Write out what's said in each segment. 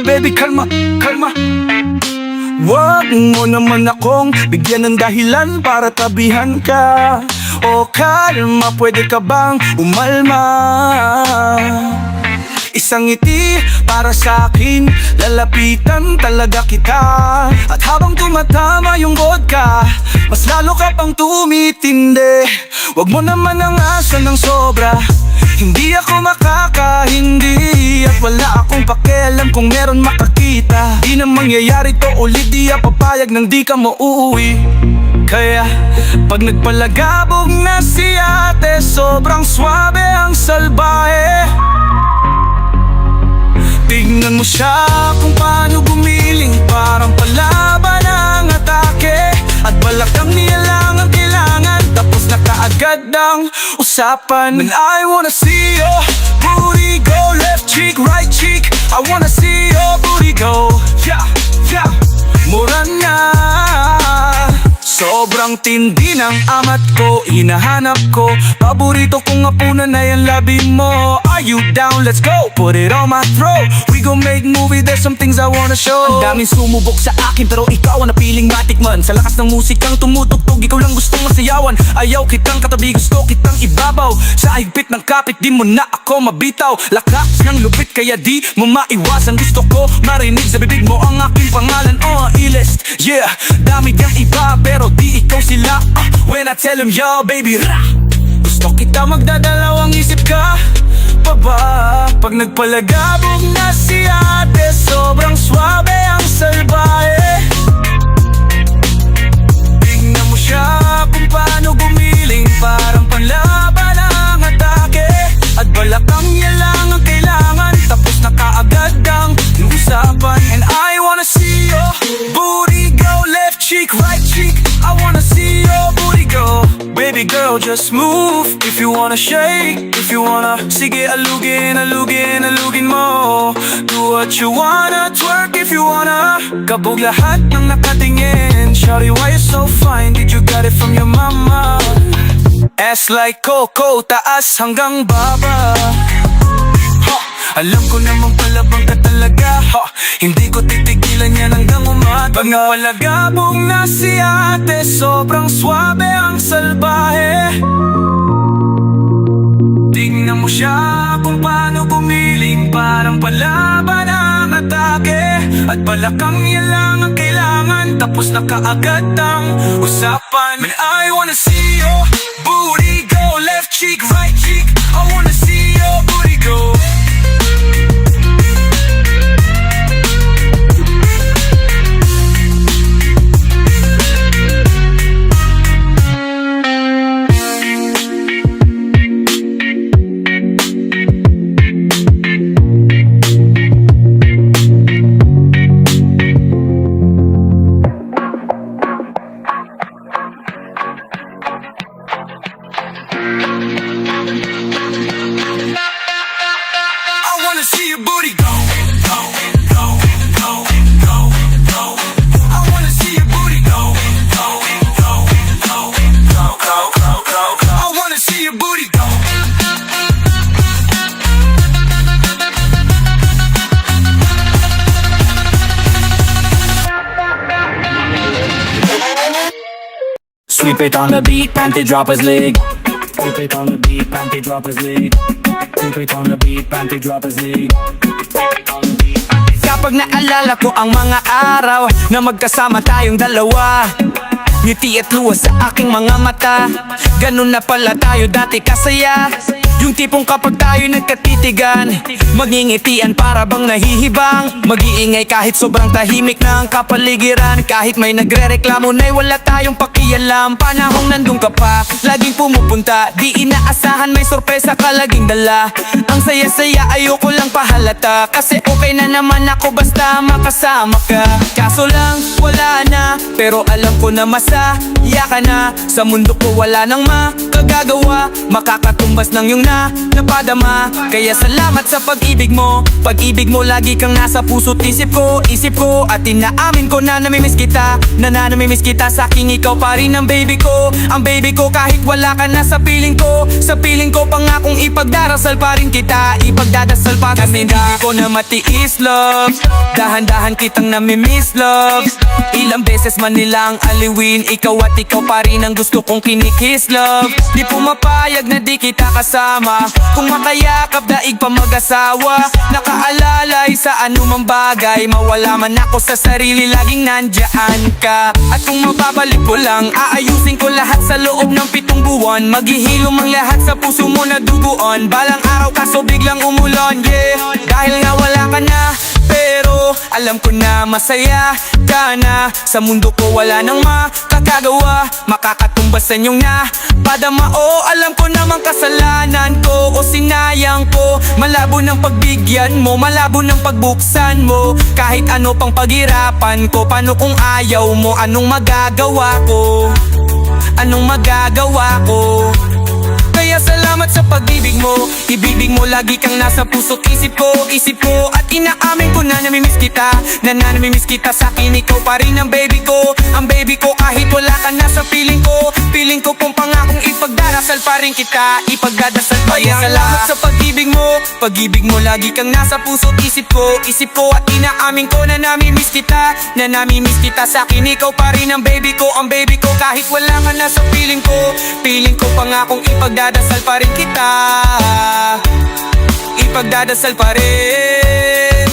baby, kalma, kalma. Wag mo naman akong bigyan ng dahilan para tabihan ka. O kalma, pwede ka bang umalma? Isang ngiti para sa akin, lalapitan talaga kita. At habang tumatama yung vodka, mas lalo ka pang tumitindi. Wag mo naman ang asa ng sobra, hindi ako makakahindi. At wala akong pakialam kung meron makakita. Di na mangyayari to ulit, di ako papayag nang di ka mauuwi. Kaya pag nagpalagabog na si ate, sobrang swabe ang salbahe. Tignan mo siya kung paano gumiling, parang palaban ang atake. At balakang niya lang ang kailangan, tapos na kaagad ang usapan. And I wanna see your booty go, left cheek, right cheek. I wanna see your booty go, yeah, yeah. Mura na, sobrang tindi ng amat ko, hinahanap ko. Paborito kong apunan na yung labi mo. Are you down? Let's go! Put it on my throat. We gon' make movie, there's some things I wanna show. Ang daming sumubok sa akin pero ikaw ang napiling matikman. Sa lakas ng musikang tumutugtog, ikaw lang gustong masayawan. Ayaw kitang katabi, gusto kitang ibabaw. Sa higpit ng kapit, di mo na ako mabitaw. Lakas ng lupit kaya di mo maiwasan. Gusto ko marinig sa bibig mo ang aking pangalan. Oh, A-list, yeah. Dami diyang iba pero di ikaw sila. When I tell them, yo baby, rah! Gusto kita magdadalawang isip ka pa ba? Pag nagpalagabog na si ate, sobrang swabe ang salbahe. Tingnan mo siya kung paano gumiling, parang panlaban ang atake. At balakang niya lang ang kailangan, tapos na kaagad ang usapan. And I wanna see your booty go, left cheek, right cheek. I wanna see your booty go. Baby girl, just move. If you wanna shake, if you wanna, sige alugin, alugin, alugin mo. Do what you wanna, twerk if you wanna. Kabog lahat ng nakatingin. Shawty, why you so fine? Did you got it from your mama? Ass like Coco, taas hanggang baba. Alam ko namang palabang ka talaga, hindi ko titigilan yan hanggang umaga. Pag napalagabog na si ate, sobrang swabe ang salbahe. Tingnan mo siya kung paano gumiling, parang palaban ang atake. At balakang niya lang ang kailangan, tapos na kaagad ang usapan. Man, I wanna see your booty go, left cheek, right cheek. I wanna see your booty go. Sweep it on the beat, panty droppers league. Sweep it on the beat, panty droppers league. Sweep it on the beat, panty droppers league. Kapag naalala ko ang mga araw na magkasama tayong dalawa, ngiti at luha sa aking mga mata. Ganun na pala tayo dati kasaya. Yung tipong kapag tayo nagkatitigan, magingitian para bang nahihibang. Mag-iingay kahit sobrang tahimik na ang kapaligiran. Kahit may nagre-reklamo na'y wala tayong pakialam. Panahong nandun ka pa, laging pumupunta. Di inaasahan may sorpresa ka laging dala. Ang saya-saya ayoko lang pahalata, kasi okay na naman ako basta makasama ka. Kaso lang wala na, pero alam ko na masaya ka na. Sa mundo ko wala nang kagagawa, makakatumbas ng iyong napadama. Kaya salamat sa pag-ibig mo. Pag-ibig mo lagi kang nasa puso't isip ko. At inaamin ko na namimiss kita, namimiss kita. Sa aking ikaw pa rin ang baby ko. Ang baby ko kahit wala ka na sa piling ko. Sa piling ko pangakong ipagdarasal pa rin kita. Ipagdadasal pa kasi hindi ko na matiis love. Dahan-dahan kitang namimiss love. Ilang beses man nilang aliwin, ikaw at ikaw pa rin ang gusto kong kinikiss love. Di pumapayag na di kita kasama. Kung makayakap daig pa mag-asawa. Nakaalalay sa anumang bagay. Mawala man ako sa sarili, laging nandyan ka. At kung mababalik ko lang, aayusin ko lahat sa loob ng 7 buwan. Maghihilom ang lahat sa puso mo na duguan. Balang araw kaso biglang umulon, yeah. Dahil nga wala ka na, pero alam ko na masaya ka na. Sa mundo ko wala nang makakagawa, makakatumbas sa inyong napadama. O alam ko namang kasalanan ko o sinayang ko. Malabo ng pagbigyan mo, malabo ng pagbuksan mo. Kahit ano pang paghirapan ko, paano kung ayaw mo? Anong magagawa ko? Anong magagawa ko? Kaya salamat sa pag-ibig mo. Ibibig mo lagi kang nasa puso't isip ko. At inaamin ko na namimiss kita, namimiss kita. Sa akin ikaw pa rin ang baby ko. Ang baby ko kahit wala ka na sa piling ko. Piling ko kung pangakong ipagdarasal pa rin kita. Ipagdadasal pa rin. Salamat sa pag-ibig mo. Pag-ibig mo lagi kang nasa puso't isip ko. At inaamin ko na namimiss kita, namimiss kita. Sa akin ikaw pa rin ang baby ko. Ang baby ko kahit wala ka na sa piling ko. Piling ko pangakong ipagdadasal pa rin kita. Ipagdadasal pa rin.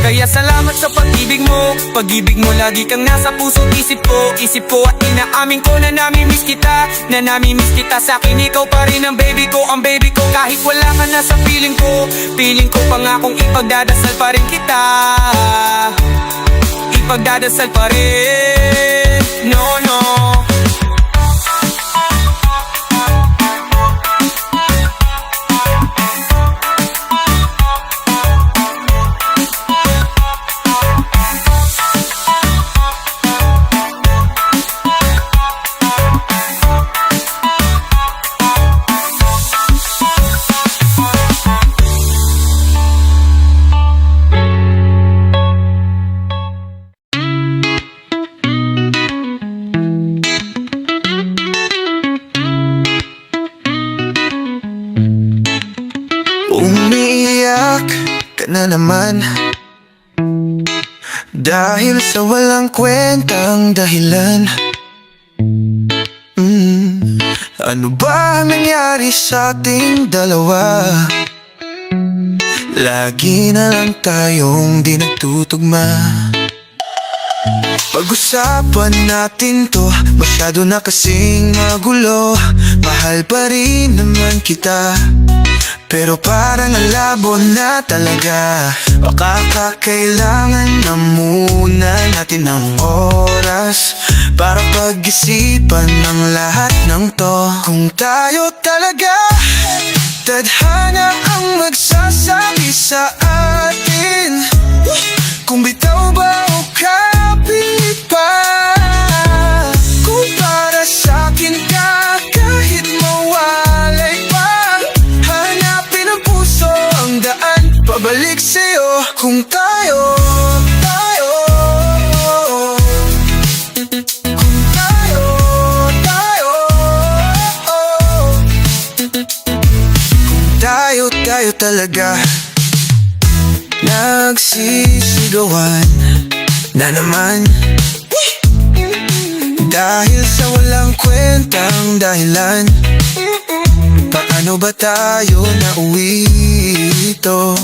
Kaya salamat sa pag-ibig mo. Pag-ibig mo lagi kang nasa puso't isip ko. At inaamin ko na namimiss kita, namimiss kita. Sa akin ikaw pa rin ang baby ko. Ang baby ko kahit wala ka na sa piling ko. Piling ko pangakong ipagdadasal pa rin kita. Ipagdadasal pa rin. No, no. Umiiyak ka na naman dahil sa walang kwentang dahilan. Ano ba ang nangyari sa ating dalawa? Lagi na lang tayong di nagtutugma. Pag-usapan natin to, masyado na kasing magulo. Mahal pa rin naman kita, pero parang ang labo na talaga. Baka kakailangan na muna natin ng oras para pag-isipan ng lahat ng to. Kung tayo talaga, tadhana ang magsasabi sa atin. Kung bitaw ba o kapit pa. Kung para sa'kin ka, kahit mawalay pa, hanapin ang puso ang daan pabalik sa'yo. Kung tayo tayo talaga nagsisigawan na naman, dahil sa walang kwentang dahilan. Paano ba tayo nauwi ito?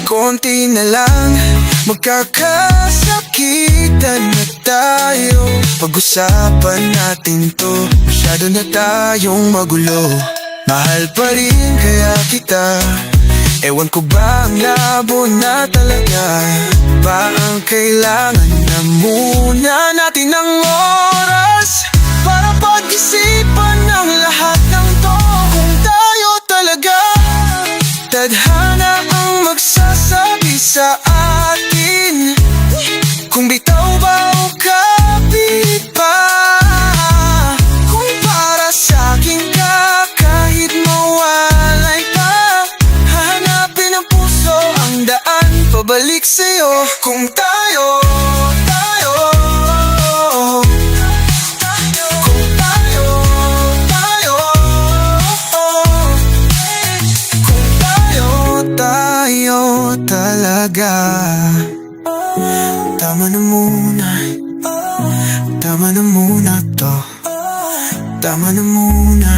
Konti na lang, magkakasakitan na tayo. Pag-usapan natin to, masyado na tayong magulo. Mahal pa rin kaya kita. Ewan ko ba ang labo na talaga. Ba ang kailangan na muna natin ng oras para pag-isipan ng lahat ng to. Kung tayo talaga, tadhana ang magsasabi sa atin. Kung bitaw ba o kapit pa. tama na muna to. Tama na muna.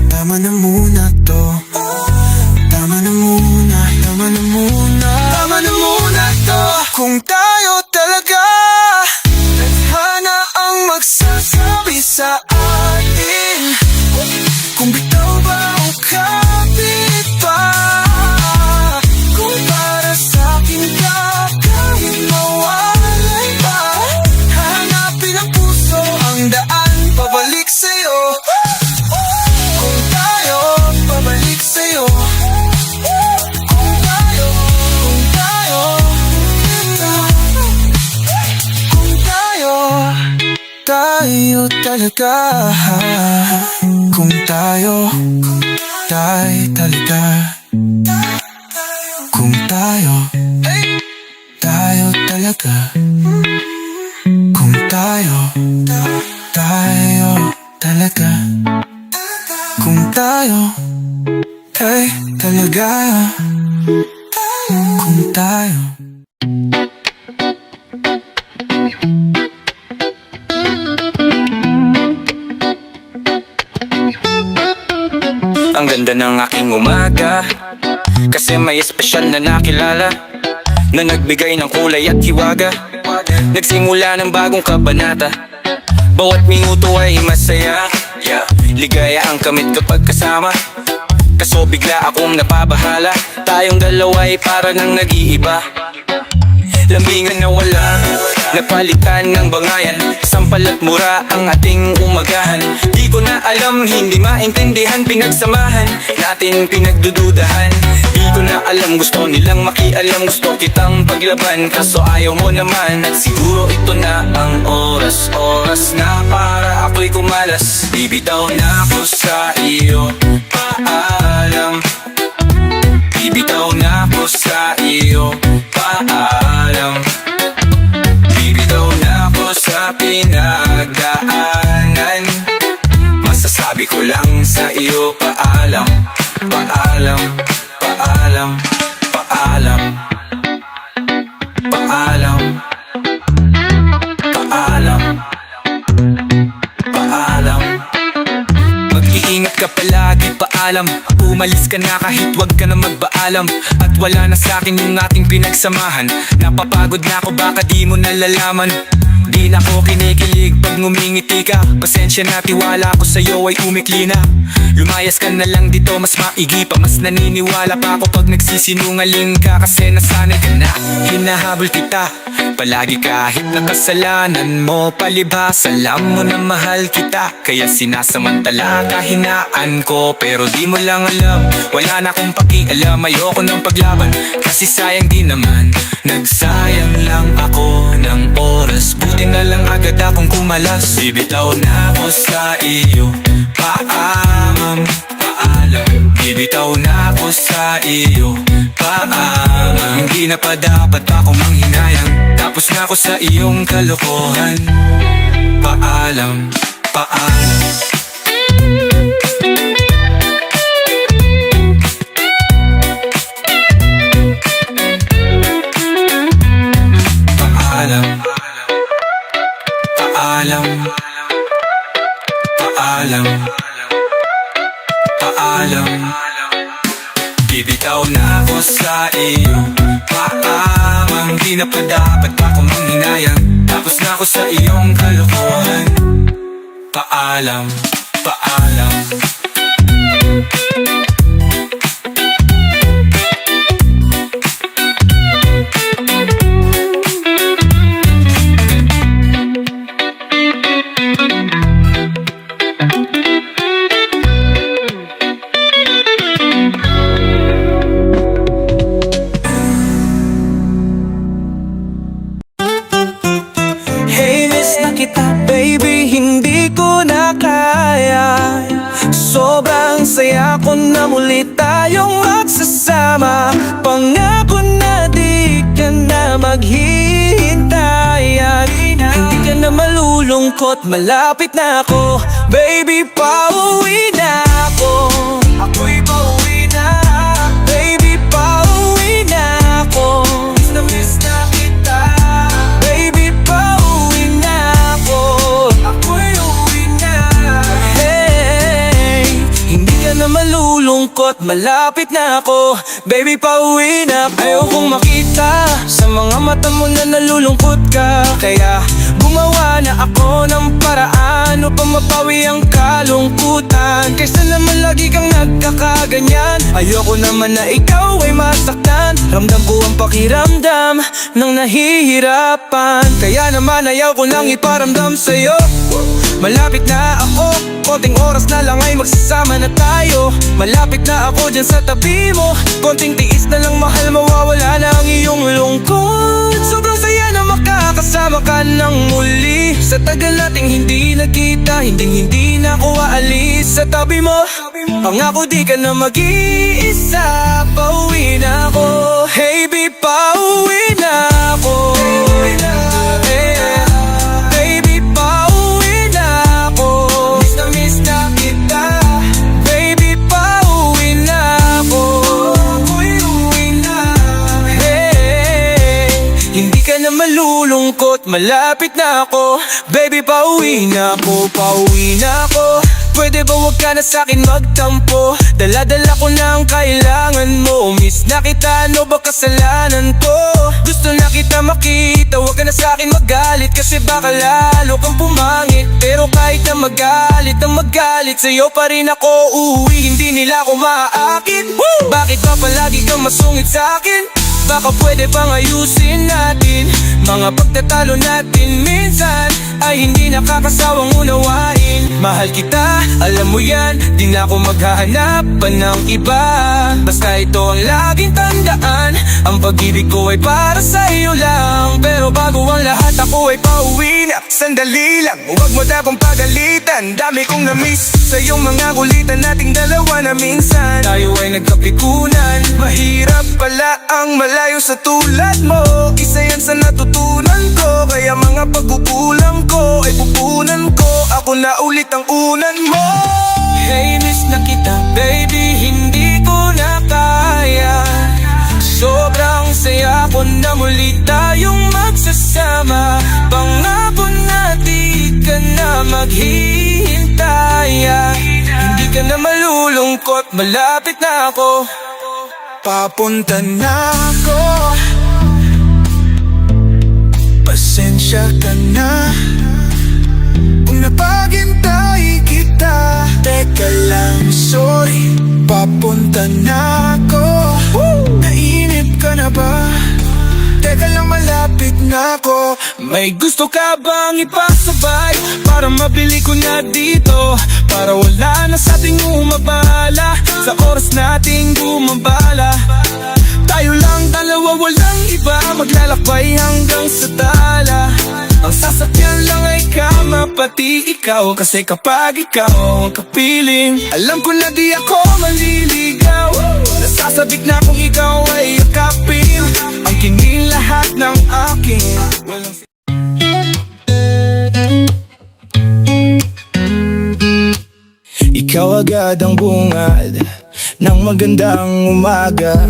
Tama na muna to. Tama na muna, tama na muna. Tama na muna to. Kung tayo talaga, tadhana ang magsasabi sa atin. Kung bitaw ba o kapit pa, kung para sa'kin ka kahit mawalay pa, hanapin ang puso ang daan pabalik sa'yo. Kung tayo pabalik sa'yo. Tayo talaga. Kung tayo talaga. Kung tayo talaga. Kung tayo talaga. Kung tayo talaga. Kung tayo. Ang ganda ng aking umaga, kasi may espesyal na nakilala, na nagbigay ng kulay at hiwaga. Nagsimula ng bagong kabanata, bawat minuto ay masaya. Ligaya ang kamit kapag kasama, kaso bigla akong napabahala. Tayong dalawa ay para nang nag-iiba. Lambingan na wala, napalitan ng bangayan. Sampal at mura ang ating umagahan. Di ko na alam, hindi maintindihan. Pinagsamahan natin, pinagdududahan. Di ko na alam, gusto nilang makialam. Gusto kitang paglaban, kaso ayaw mo naman. At siguro ito na ang oras na para ako'y kumalas. Bibitaw na ako sa iyo, paalam. Bibitaw na ako sa iyo, paalam. Bibitaw na ako sa pinagdaanan. Masasabi ko lang sa iyo, paalam. Paalam, paalam, paalam. Paalam, paalam, paalam. Mag-iingat ka palagi, paalam. Umalis ka na kahit wag ka na magbaalam. At wala na sa'kin yung ating pinagsamahan. Napapagod na ako, baka di mo nalalaman. Di na ako kinikilig pag ngumingiti ka. Pasensya na, tiwala ko sa'yo ay umikli na. Lumayas ka na lang dito, mas maigi pa. Mas naniniwala pa ako pag nagsisinungaling ka. Kasi nasanay ka na, hinahabol kita palagi kahit nakasalanan mo. Palibhas, alam mo na mahal kita, kaya sinasamantala kahinaan ko. Pero di mo lang alam, wala na akong pakialam. Ayoko ng paglaban, kasi sayang din naman. Nagsayang lang ako ng oras, buti na lang agad akong kumalas. Bibitaw na ako sa iyo, paalam, paalam. Bibitaw na ako sa iyo, paalam. Hindi na pa dapat ako manghinayang, tapos na ako sa iyong kalokohan. Paalam, paalam. Paalam, paalam, paalam, paalam. Bibitaw na ako sa iyo, paalam. Di na pa dapat ako manghinayang, tapos na ako sa iyong kalokohan. Paalam, paalam. Baby, hindi ko na kaya. Sobrang saya ko na muli tayong magsasama. Pangako na di ka na maghihintay. Hindi ka na malulungkot, malapit na ako. Baby, pauwi na ako. Ako'y pauwi na. Baby, pauwi na ako. Miss na kita. Baby, pauwi na ako. malulungkot, malapit na ako. Baby, pauwi na. Ayaw kong makita sa mga mata mo na nalulungkot ka. Kaya gumawa na ako ng paraan upang mapawi ang kalungkutan. Kaysa naman lagi kang nagkakaganyan, ayoko naman na ikaw ay masaktan. Ramdam ko ang pakiramdam ng nahihirapan. Kaya naman ayaw ko nang iparamdam sa'yo. Malapit na ako, konting oras na lang ay magsasama na tayo. Malapit na ako dyan sa tabi mo, konting tiis na lang mahal, mawawala na ang iyong lungkot. Sobrang saya na makakasama ka ng muli. Sa tagal nating hindi nagkita, hindi na ako aalis sa tabi mo. Pangako di ka na mag-iisa, pauwi na ako. Hey babe, pauwi na ako. Baby, pauwi na ako. Miss na kita. Baby, pauwi na ako. Uwi na. Hey, hindi ka na malulungkot, malapit na ako. Baby, pauwi na ako, pauwi na ako. Pwede ba wag ka na sa'kin magtampo? Dala-dala ko na ang kailangan mo. Miss na kita, ano ba kasalanan ko? Gusto na kita makita, wag ka na sa'kin magalit. Kasi baka lalo kang pumangit. Pero kahit na magalit sa'yo pa rin ako uuwi. Hindi nila ako maaakit. Bakit ba palagi kang masungit sa'kin? Baka pwede bang ayusin natin mga pagtatalo natin minsan ay hindi nakakasawang unawain. Mahal kita, alam mo yan, di na ako maghahanap pa ng iba. Basta ito ang laging tandaan, ang pag-ibig ko ay para sa iyo lang. Pero bago ang lahat ako ay pauwi na. Sandali lang, huwag mo na akong pagalitan. Dami kong na-miss sa iyong mga kulitan nating dalawa na minsan tayo ay nagkapikunan. Mahirap pala ang malayo sa tulad mo. Isa yan sa natutunan ko. Kaya mga pagkukulang ko ay pupunan ko. Ako na ulit ang unan mo. Hey, miss na kita, baby, hindi ko na kaya. Sobrang saya ko na muli tayong magsasama. Pangako na di ka na maghihintay. Hindi ka na malulungkot, malapit na ako. Papunta na ako. Pasensya ka na kung napaghintay kita. Teka lang, sorry. Papunta na ako. Nainip ka na ba? Teka lang, malapit na ako. May gusto ka bang ipasabay para mabili ko na dito? Para wala na sa ating umabala sa oras nating gumabala. Tayo lang dalawa, walang iba, maglalakbay hanggang sa tala. Ang sasakyan lang ay kama, pati ikaw. Kasi kapag ikaw ang kapiling, alam ko na di ako maliligaw. Nasasabik na kung ikaw ay yakapin. Ang kinin lahat ng akin. Ikaw agad ang bungad ng magandang umaga.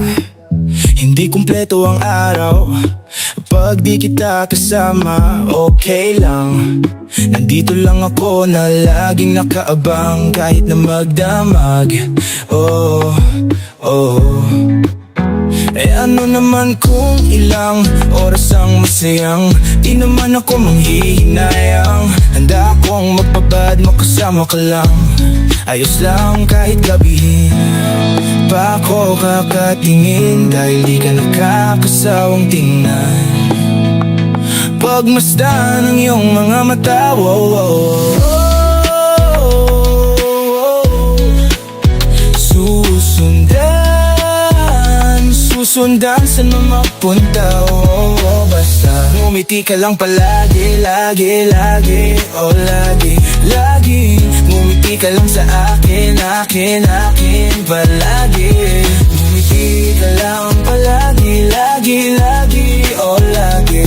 Hindi kumpleto ang araw pag di kita kasama. Okay lang, nandito lang ako na laging nakaabang kahit na magdamag. Oh, oh. Eh ano naman kung ilang oras ang masayang, di naman ako manghihinayang. Handa akong magpabad, makasama ka lang. Ayos lang kahit gabihin pa ako kakatingin, dahil di ka nakakasawang tingnan. Pagmasdan ang iyong mga mata, wow, wow. Susundan saan mo mapunta, oh. Basta ngumiti ka lang palagi, lagi, lagi, oh lagi, lagi. Ngumiti ka lang sa akin, akin, akin, palagi. Ngumiti ka lang palagi, lagi, lagi, oh lagi.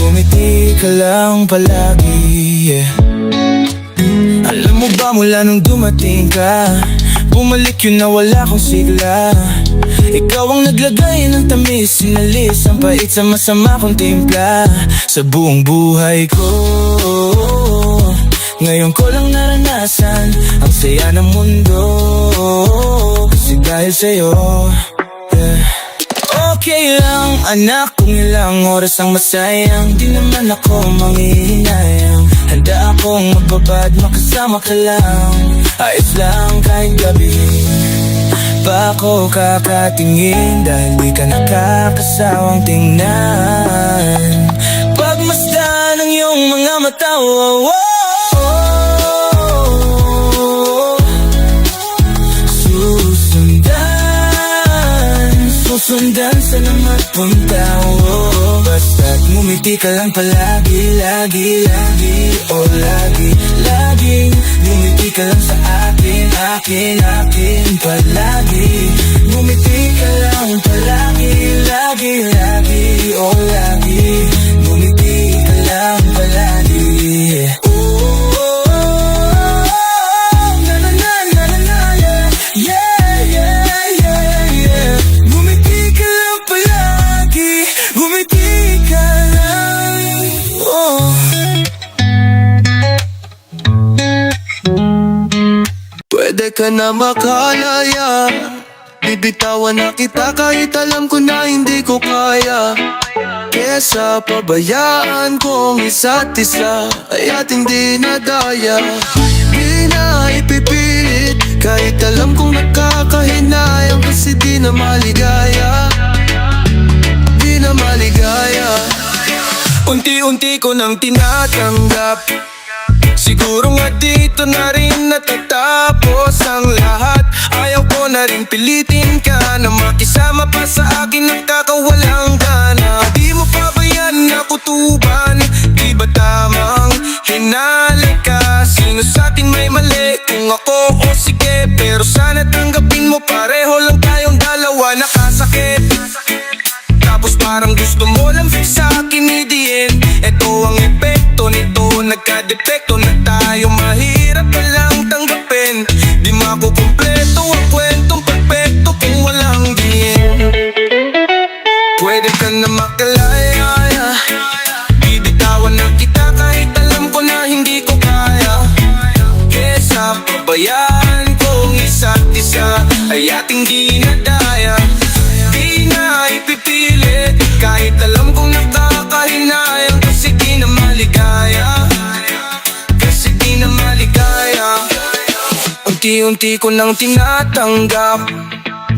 Ngumiti ka lang palagi, yeah. Alam mo ba mula nung dumating ka, bumalik yun na wala kong sigla. Ikaw ang naglagay ng tamis, sinalis ang pait sa masama kong timpla. Sa buong buhay ko, ngayon ko lang naranasan ang saya ng mundo. Kasi kasi dahil sa'yo, yeah. Okay lang anak kung ilang oras ang masayang, di naman ako manghihinayang. Handa akong magbabad, makasama ka lang. Ayos lang kahit gabi pa ako kakatingin, dahil di ka nakakasawang tingnan. Pagmasdan ng iyong mga mata, oh, oh. Susundan sa naman punta, oh. Basta't ngumiti ka lang palagi, lagi, lagi, oh lagi, laging ngumiti ka lang sa akin, akin, akin, palagi. Ngumiti ka lang palagi, lagi, lagi, oh lagi, ngumiti ka lang palagi. Oh, oh, oh, na na na na na na, yeah, yeah, yeah, yeah, yeah. Ngumiti ka lang palagi, ngumiti ka lang, oh. Pwede ka na makalaya, bibitawan na kita kahit alam ko na hindi ko kaya. Kesa pabayaan kong isa't isa ay ating dinadaya. Di na ipipilit kahit alam kong nakakahinayang, kasi di na maligaya, di na maligaya. Unti-unti ko nang tinatanggap, siguro nga dito na rin natatapos ang lahat. Ayaw ko na rin pilitin ka na makisama pa sa akin, nakakawalang gana. Di mo pa ba yan nakutuban? Di ba tamang hinalik ka? Sino sa'tin may mali? Kung ako o sige, pero sana tanggapin mo pareho lang tayong dalawa nakasakit. Tapos parang gusto mo lang fix sa akin i-the-end. Ito ang epekto nito, nagka-depekto na tayo, mahirap pa lang tanggapin. Di makukumpleto ang kwentong perfecto kung walang the-end. Pwede ka na makalaya, bibitawan na kita kahit alam ko na hindi ko kaya. Kesa pabayaan kong isa't isa ay ating dinadaya. Di na ipipilit kahit alam kong nakakahinayang, kasi di na maligaya, kasi di na maligaya. Unti-unti ko nang tinatanggap,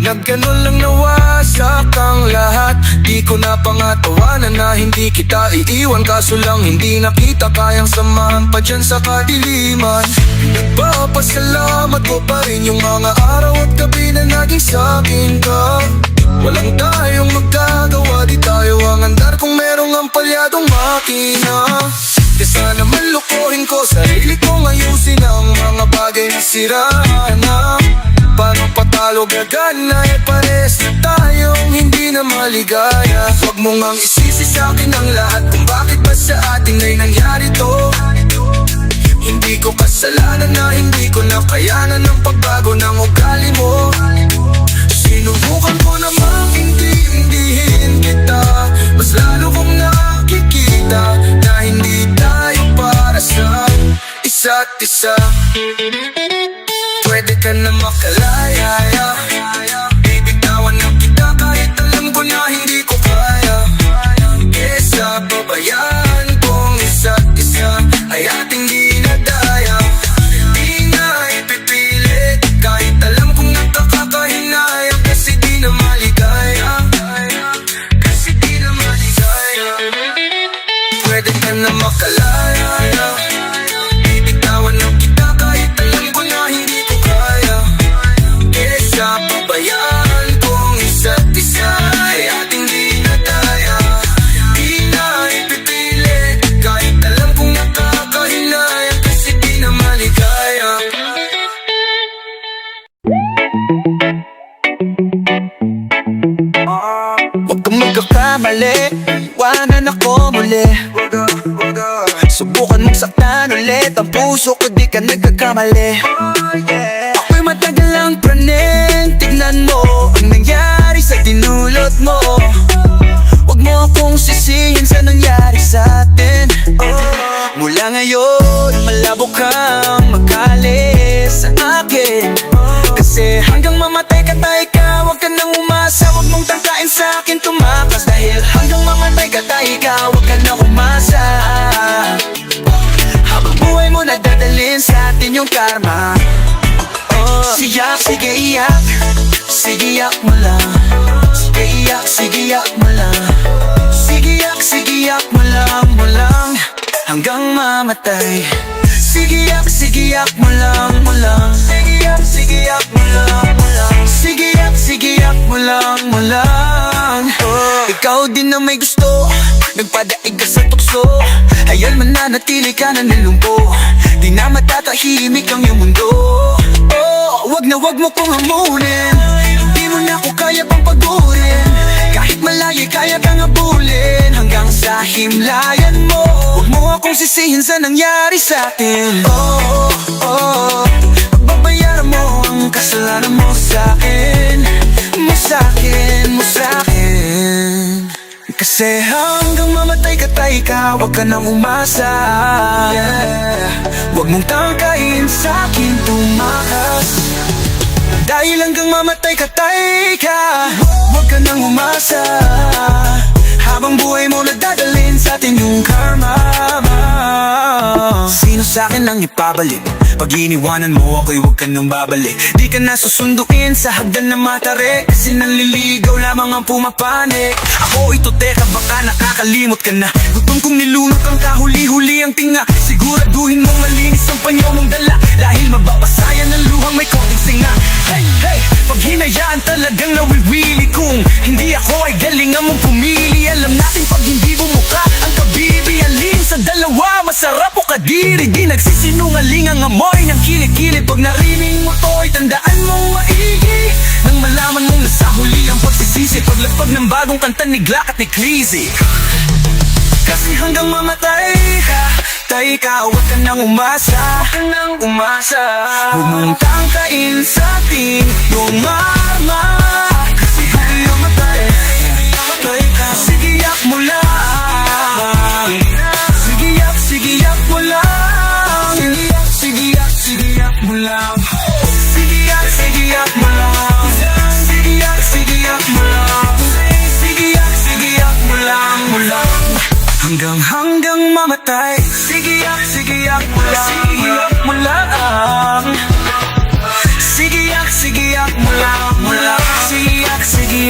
nagganon lang nawasak ang lahat. Di ko na pangatawanan na hindi kita iiwan, kaso lang hindi nakita kayang samahan pa dyan sa kadiliman. Nagpapasalamat ko pa rin yung mga araw at gabi na naging sa'kin ka. Walang tayong magagawa, di tayo ang andar kung merong ang palyadong makina. Kesa naman lukuhin ko sarili kong ayusin ang mga bagay na siraan na. Paano patalo gagana eh, pares na tayong hindi na maligaya. Huwag mo ngang isisi sa'kin ang lahat kung bakit ba sa atin ay nangyari to. Hindi ko kasalanan na hindi ko nakayanan ang pagbago ng ugali mo. Sinubukan ko namang hindi-hindihin kita, mas lalo kong nakikita na hindi tayo para sa isa't isa. Pwede ka na makalaya, bibitawan na kita kahit alam ko na hindi ko kaya. Kesa pabayaan kong isa't isa ay ating dinadaya. Di na ipipilit kahit alam kong nakakahinayang, kasi di na maligaya, kasi di na maligaya. Pwede ka na makalaya, bibitawan na kita kahit alam ko na hindi ko kaya. Kesa pabayaan kong isa't isa ay ating dinadaya. Di na ipipilit kahit alam kong nakakahinayang, kasi di na maligaya. Huwag kang magkakamali, iwanan ako muli. Subukan mong saktan ulit ang puso ko, di ka nagkakamali. Ako'y matagal lang praning, tignan mo ang nangyari sa dinulot mo. Huwag mo akong sisihin sa nangyari sa atin. Mula ngayon, malabo kang makalis sa akin, Kasi hanggang mamatay ka tayo ka, huwag ka nang umasa. Huwag mong tangkain sa akin tumakas. Dahil hanggang mamatay ka tayo ka, huwag ka nang umasa. Habang buhay mo nadadalhin sa atin yung karma. Siyak, sige iyak, sige iyak mo lang. Sige iyak, sige iyak mo lang. Sige iyak, sige iyak mo lang, mo lang. Hanggang mamatay. Sige iyak mo lang, mo lang. Sige iyak mo lang, mo lang. Sige iyak mo lang, mo lang. Ikaw din na may gusto, nagpadaig ka sa tukso. Hayal mananatili ka na nilumpo. Di na matatahimik ang iyong mundo. Wag na wag mo kong hamunin. Hindi mo na ako kaya pang pagurin. Kahit malayo kaya kang abulin. Hanggang sa himlayan mo. Huwag mo akong sisihin sa nangyari sa atin. Pagbabayaran mo ang kasalanan mo sa akin. Mo sa akin, mo sa akin. Kasi hanggang mamatay ka tayo ka, huwag ka nang umasa. Huwag mong tangkain sa akin tumakas. Dahil hanggang mamatay ka tayo ka, huwag ka nang umasa. Habang buhay mo nadadalhin sa atin yung karma. Sino sa akin ang ipabalik? Pag iniwanan mo ako'y huwag ka nang babalik. Di ka na susundukin sa hagdan na matare. Kasi nanliligaw lamang ang pumapanik. Ako ito teka baka nakakalimot ka na. Gutom kong nilunok ang kahuli-huli ang tinga. Siguraduhin mong malinis ang panyo mong dala. Dahil mababasayan ng luhang may konting singa. Hey, hey, pag hinayaan talagang nawiwili. Kung hindi ako ay galingan mong pumili. Alam natin pag hindi bumuka ang kabibi. Alin sa dalawa masarap o kadiri. Di nagsisinungaling ang amoy ng kilikili. Pag narinig mo to'y tandaan mong maigi. Nang malaman mong nasa huli ang pagsisisi. Paglapag ng bagong kanta ni Glock at ni Clizzy. Kasi hanggang mamatay ka, tayo ka, huwag ka nang umasa. Huwag ka nang umasa. Huwag mong tangkain sa atin yung arma. Kasi hanggang mamatay, tayo ka. Sige iyak mo lang. Sige iyak mo lang. Sige iyak mo lang. Sige iyak mo lang. Sige iyak mo lang. Sige iyak mo lang, mo lang. Hanggang mamatay. Sige iyak mo lang. Sige iyak mo lang. Sige iyak mo lang, mo lang. Sige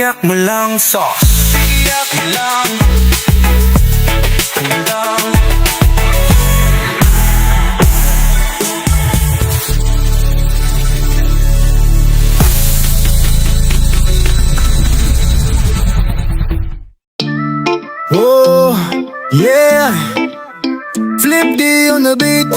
iyak mo lang, sauce. Sige iyak mo lang, mo lang. Oh, yeah. Flip D on the beat.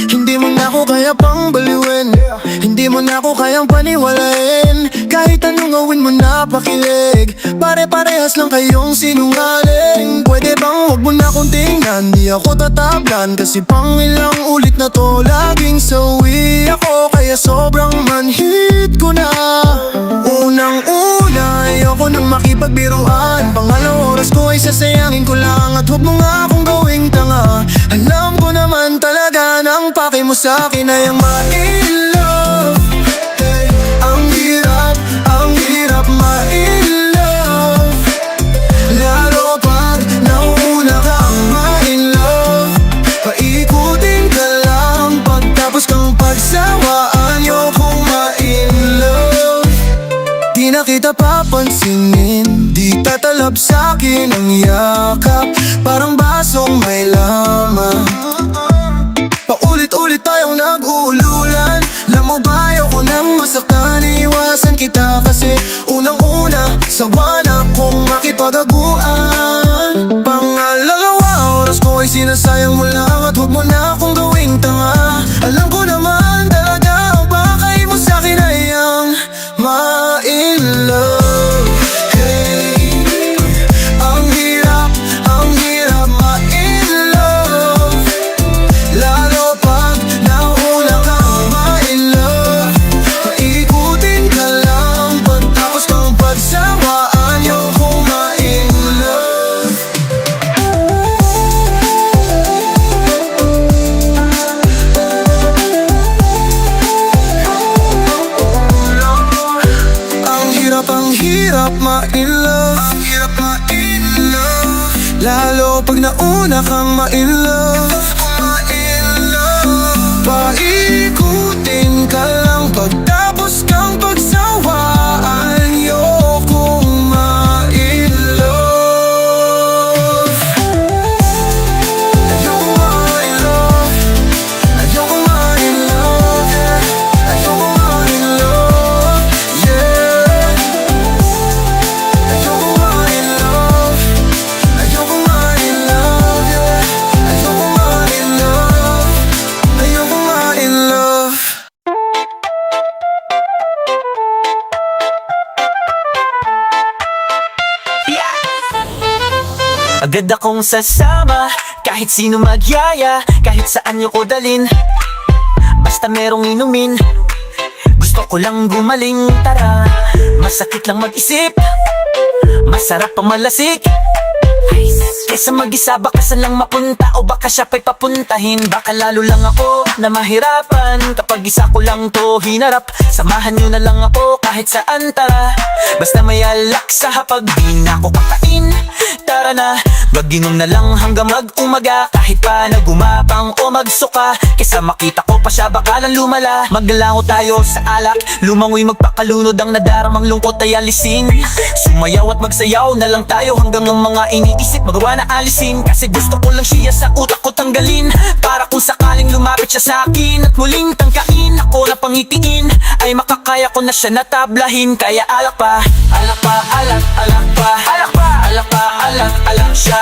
Hindi mo na ako kaya pang baliwin. Hindi mo na ako kayang paniwalain. Kahit anong gawin mo na pakilig. Pare-parehas lang kayong sinungaling. Pwede bang wag mo na akong tingnan? Di ako tatablan. Kasi pang ilang ulit na to laging sawi ako. Kaya sobrang manhit ko na. Unang-una, ayoko nang makipagbiruan. Pangalawang oras ko ay sasayangin ko lang. At huwag mo nga akong gawing tanga. Alam ko naman talaga nang pake mo sa akin ay ang ma-in-love. Hey, ang hirap ma-in-love. Lalo pag nauna kang ma-in-love. Paikutin ka lang. Pagtapos kang pagsawaan, ayokong ma-in-love. Di na kita papansinin. Di tatalab sa'kin ang yakap. Parang basong may laman. Paulit-ulit tayong nag-uululan. Alam mo ba ayoko nang masaktan. Iiwasan kita kasi unang-una sawa na kong makipag-aguan. Pangalawa, oras ko ay sinasayang mo lang. At huwag mo na akong gawing tanga. Alam ko naman talaga bakay mo sa'kin ay ang ma-in-love. Hey, ang hirap ma-in-love. Lalo pag nauna kang ma-in-love. Paikutin ka lang. Pagtapos kang pagsawaan, ayokong ma-in-love. na kang ma-in love. Paikutin ka lang pagtapos kang pagsawaan. Ayokong ma-in love. Ayokong ma-in love. Ayokong ma-in love, yeah. Ayokong ma-in love, yeah. Ayokong ma-in love. Ayokong ma-in love, yeah. Ayokong ma-in love. Ayokong ma-in love. Agad akong sasama, kahit sino magyaya, kahit saan niyo ko dalin. Basta merong inumin, gusto ko lang gumaling. Tara, masakit lang mag-isip, masarap pa malasik. Kesa mag-isa, baka saan lang mapunta, o baka siya pa'y papuntahin. Baka lalo lang ako na mahirapan kapag isa ko lang to hinarap. Samahan nyo na lang ako kahit saan, tara. Basta may alak sa hapag, di na ako kakain. Tara na, mag-inom na lang hanggang mag-umaga. Kahit pa na gumapang o magsuka, kesa makita ko pa siya bakalan lumala. Maglalango tayo sa alak, lumangoy magpakalunod. Ang nadaramang lungkot ay alisin. Sumayaw at magsayaw na lang tayo hanggang ang mga iniisip magawa na alisin. Kasi gusto ko lang siya sa utak ko tanggalin, para kung sakaling lumapit siya sa akin at muling tangkain, ako na pangitiin, ay makakaya ko na siya natablahin. Kaya alak pa, alak pa, alak, alak pa, alak pa, alak pa, alak, alak siya.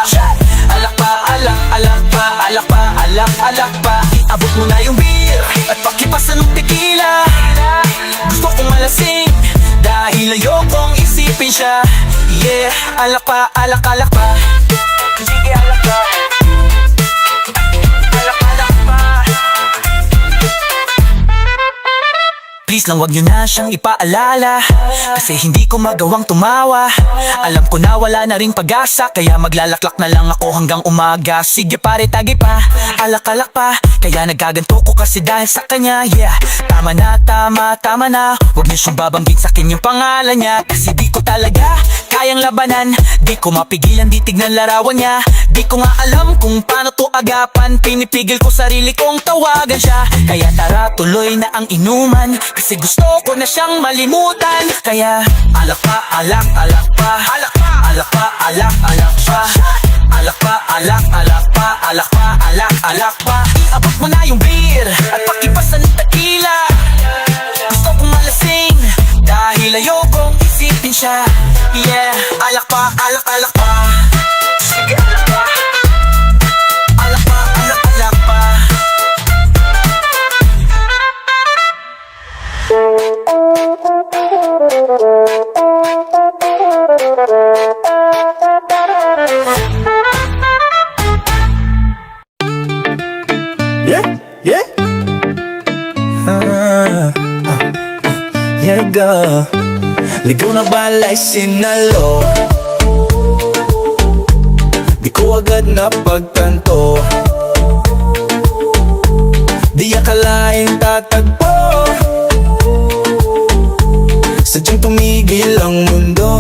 Alak pa, alak, alak pa, alak pa, alak, alak pa. Iabot mo na yung beer at pakipasan ng tequila. Gusto kong malasing dahil ayokong isipin siya. Yeah, alak pa, alak, alak pa. Sige, alak pa. Alak, alak pa. Please lang wag nyo na siyang ipaalala, kasi hindi ko magawang tumawa. Alam ko na wala na ring pag-asa, kaya maglalaklak na lang ako hanggang umaga. Sige pare, tagi pa, alak-alak pa. Kaya nagkaganto ko kasi dahil sa kanya. Yeah, tama na, tama, tama na. Huwag niyo siyang babanggit sa akin yung pangalan niya, kasi di ko talaga kayang labanan. Di ko mapigilan, di tignan larawan niya. Di ko nga alam kung paano to agapan. Pinipigil ko sarili kong tawagan siya. Kaya tara, tuloy na ang inuman, kasi gusto ko na siyang malimutan. Kaya alak pa, alak, alak pa, alak pa, alak pa, alak, alak pa, alak pa, alak, alak pa, alak pa, alak, alak pa. Iabot mo na yung beer at pakipasan ng tequila. Gusto kong malasing dahil ayokong isipin siya. Yeah, alak pa, alak, alak pa. Sige, alak pa. Alak pa, alak, alak pa. Yeah, yeah. Yeah, go. Ligaw na balay sinalo, di ko agad napagtanto. Di akalaing tatagpo, sadyang tumigil ang mundo.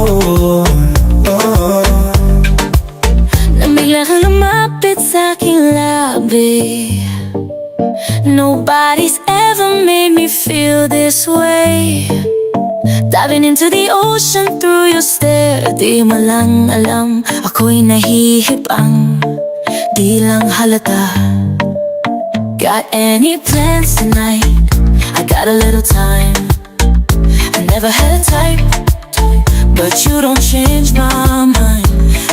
Nang bigla kang lumapit sa aking labi, nobody's ever made me feel this way. Diving into the ocean through your stare, di mo lang alam, ako'y nahihibang, di lang halata. Got any plans tonight? I got a little time. I never had a type, but you don't change my mind.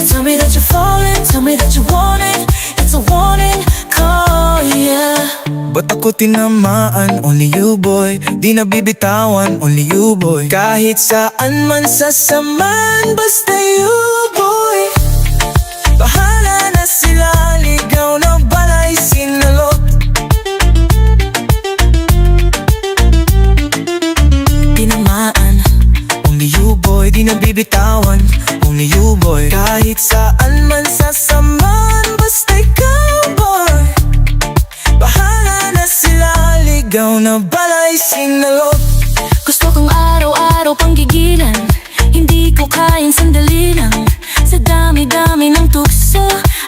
Tell me that you're falling, tell me that you want it. It's a warning call, yeah. Ba't ako tinamaan? Only you boy. Di na bibitawan, only you boy. Kahit saan man sasaman, basta you boy. Bahala na sila, ligaw na balay sinalot. Tinamaan, only you boy. Di na bibitawan, only you boy. Kahit saan man sasaman, basta ikaw boy. Bahala na sila, ligaw na balay sinalot. Gusto kong araw-araw pang gigilan, hindi ko kayang sandali lang. Sa dami-dami ng tukso,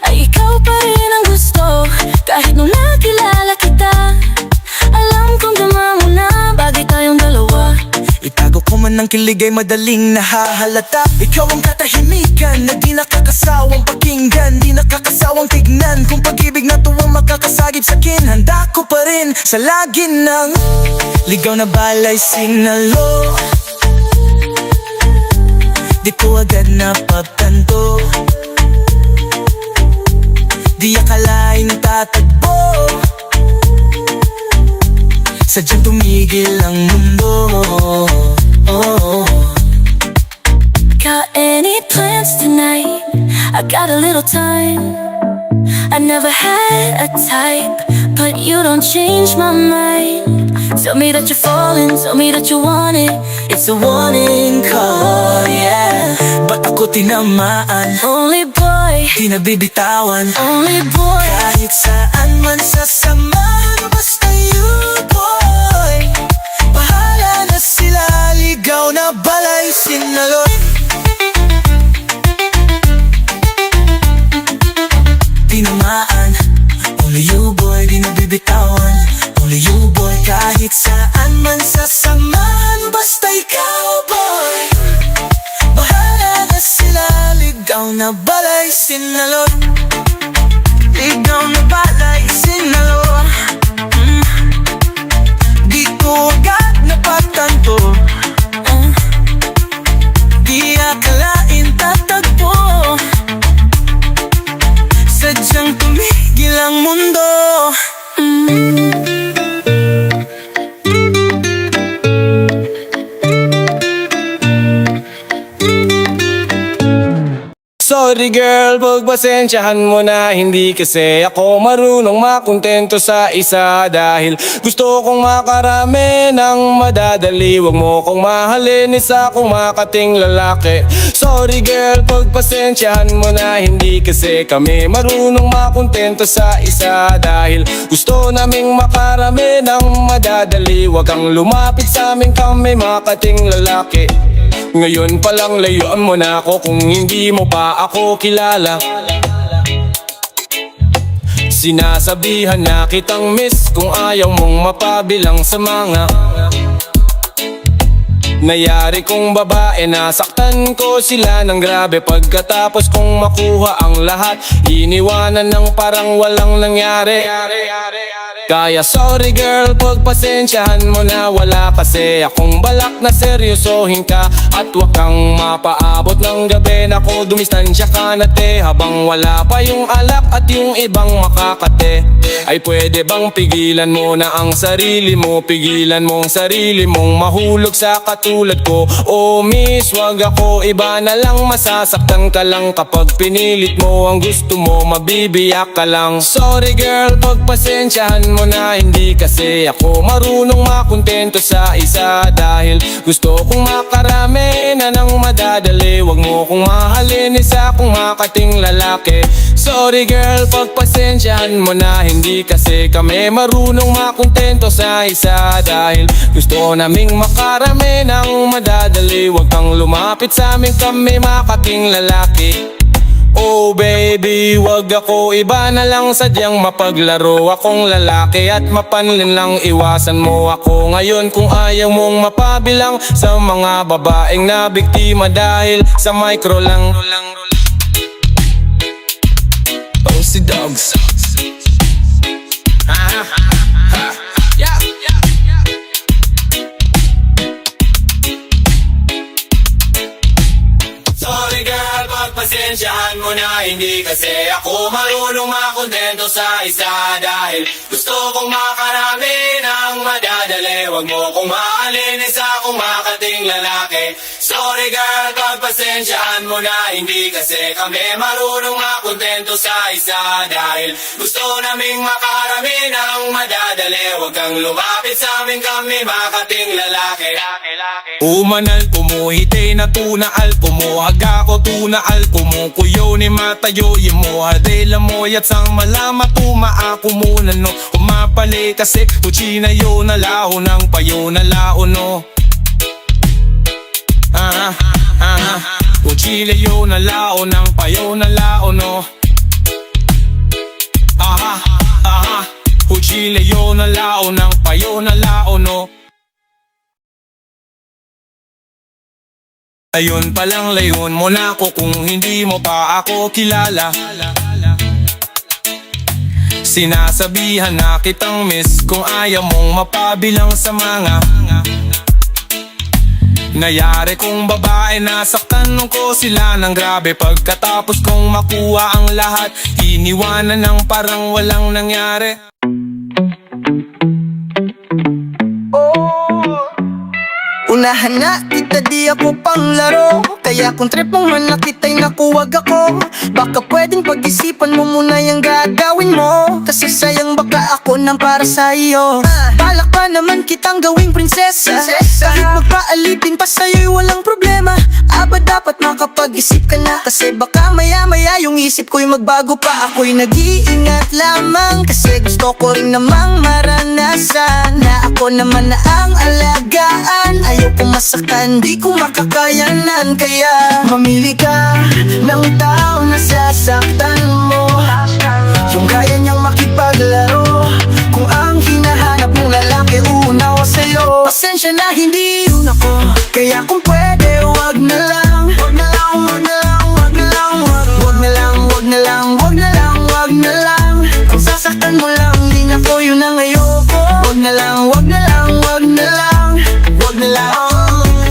ay ikaw pa rin kilig ay madaling nahahalata. Ikaw ang katahimikan na di nakakasawang pakinggan, di nakakasawang tignan. Kung pag-ibig na tuwang makakasagip sa'kin, handa ko pa rin sa lagi ng ligaw na balay sinalo. Di ko agad napagtanto, di akalain tatagpo, sadyang tumigil ang mundo. Got any plans tonight? I got a little time. I never had a type, but you don't change my mind. Tell me that you're falling, tell me that you want it. It's a warning call, yeah. Ba't ako tinamaan? Only boy, Di nabibitawan. only boy. Kahit saan man sasamahan, basta you, boy. Bahala na sila, ligaw na balay sinalo. Tinamaan, only you, boy. Di nabibitawan, only you, boy. Kahit saan man sasamahan, basta ikaw, boy. Bahala na sila, ligaw na balay sinalo. Ligaw na balay sinalo. Di ko agad napagtanto, di akalain tatagpo, sadyang tumigil ang mundo. Sorry girl, pagpasensyahan mo na. Hindi kasi ako marunong makontento sa isa. Dahil gusto kong makarami ng madadali. Huwag mo kong mahalin, isa kong makating lalaki. Sorry girl, pagpasensyahan mo na. Hindi kasi kami marunong makontento sa isa. Dahil gusto naming makarami ng madadali. Huwag kang lumapit sa amin, kami makating lalaki. Ngayon palang layuan mo na ako kung hindi mo pa ako kilala. Sinasabihan na kitang miss kung ayaw mong mapabilang sa mga nayari kong babae. Nasaktan ko sila ng grabe, pagkatapos kong makuha ang lahat, iniwanan ng parang walang nangyari. Kaya sorry girl, pagpasensyahan mo na. Wala kasi akong balak na seryosohin ka, at wag kang mapaabot ng gabi. Nako, dumistansya ka na te, habang wala pa yung alak at yung ibang makakate. Ay pwede bang pigilan mo na ang sarili mo, pigilan mo ang sarili mong mahulog sa katulad ko. Oh miss, wag ako, iba na lang. Masasaktan ka lang kapag pinilit mo ang gusto mo, mabibiyak ka lang. Sorry girl, pagpasensyahan mo na. Hindi kasi ako marunong makontento sa isa. Dahil gusto kong makarami na ng madadali. Huwag mo kong mahalin, isa kong makating lalaki. Sorry girl, pagpasensyahan mo na. Hindi kasi kami marunong makontento sa isa. Dahil gusto naming makarami ng madadali. Huwag kang lumapit sa amin, kami makating lalaki. Oh baby, wag ako, iba na lang. Sadyang mapaglaro akong lalaki at mapanlin lang. Iwasan mo ako ngayon kung ayaw mong mapabilang sa mga babaeng na biktima dahil sa micro lang. Oh, si Dogs. Yeah. Sorry girl, pagpasensyahan mo na. Hindi kasi ako marunong makontento sa isa. Dahil gusto kong makarami ng madadali. Huwag mo kong mahalin, isa kong makating lalaki. Sorry girl, pagpasensyahan mo na. Hindi kasi kami marunong makontento sa isa. Dahil gusto naming makarami ng madadali. Huwag kang lumapit sa amin, kami makating lalaki. Umanal kumuhite na tuna alpumo. Haga ko tuna alpumo. Kuyo ni matayo mo. Hadela mo yat sang malama tuma ako muna no. Kumapali kasi kuchina yo na laho ng payo na lao no. Uchile yo na lao ng payo na lao no. Uchile yo na lao ng payo na lao no. Ayun palang layon mo na ako kung hindi mo pa ako kilala. Sinasabihan na kitang miss kung ayaw mong mapabilang sa mga nayari kong babae. Nasaktan ko sila ng grabe pagkatapos kong makuha ang lahat. Iniwanan ng parang walang nangyari. Unahan na kita, di ako panglaro. Kaya kung trip mo man na kita'y nakuwag ako, baka pwedeng pag-isipan mo muna yung gagawin mo. Kasi sayang baka ako nang para sa iyo. Balak pa naman kitang gawing prinsesa, kahit magpaalipin pa sa'yo'y walang problema. Aba dapat makapag-isip ka na, kasi baka maya-maya yung isip ko'y magbago pa. Ako'y nag-iingat lamang, kasi gusto ko rin namang maranasan na ako naman na ang alagaan. Ayaw kong masaktan, di ko makakayanan. Kaya mamili ka ng tao na sasaktan mo, yung kaya niyang makipaglaro. Kung ang hinahanap mong lalaki uunawa sa'yo, pasensya na hindi yun ako. Kaya kung pwede, wag na lang. Wag na lang, wag na lang, wag na lang, wag na lang, wag na lang, wag na lang, wag na lang. Kung sasaktan mo lang, di na ko yun ang ayoko. Wag na lang, wag na lang, wag na lang, wag na lang,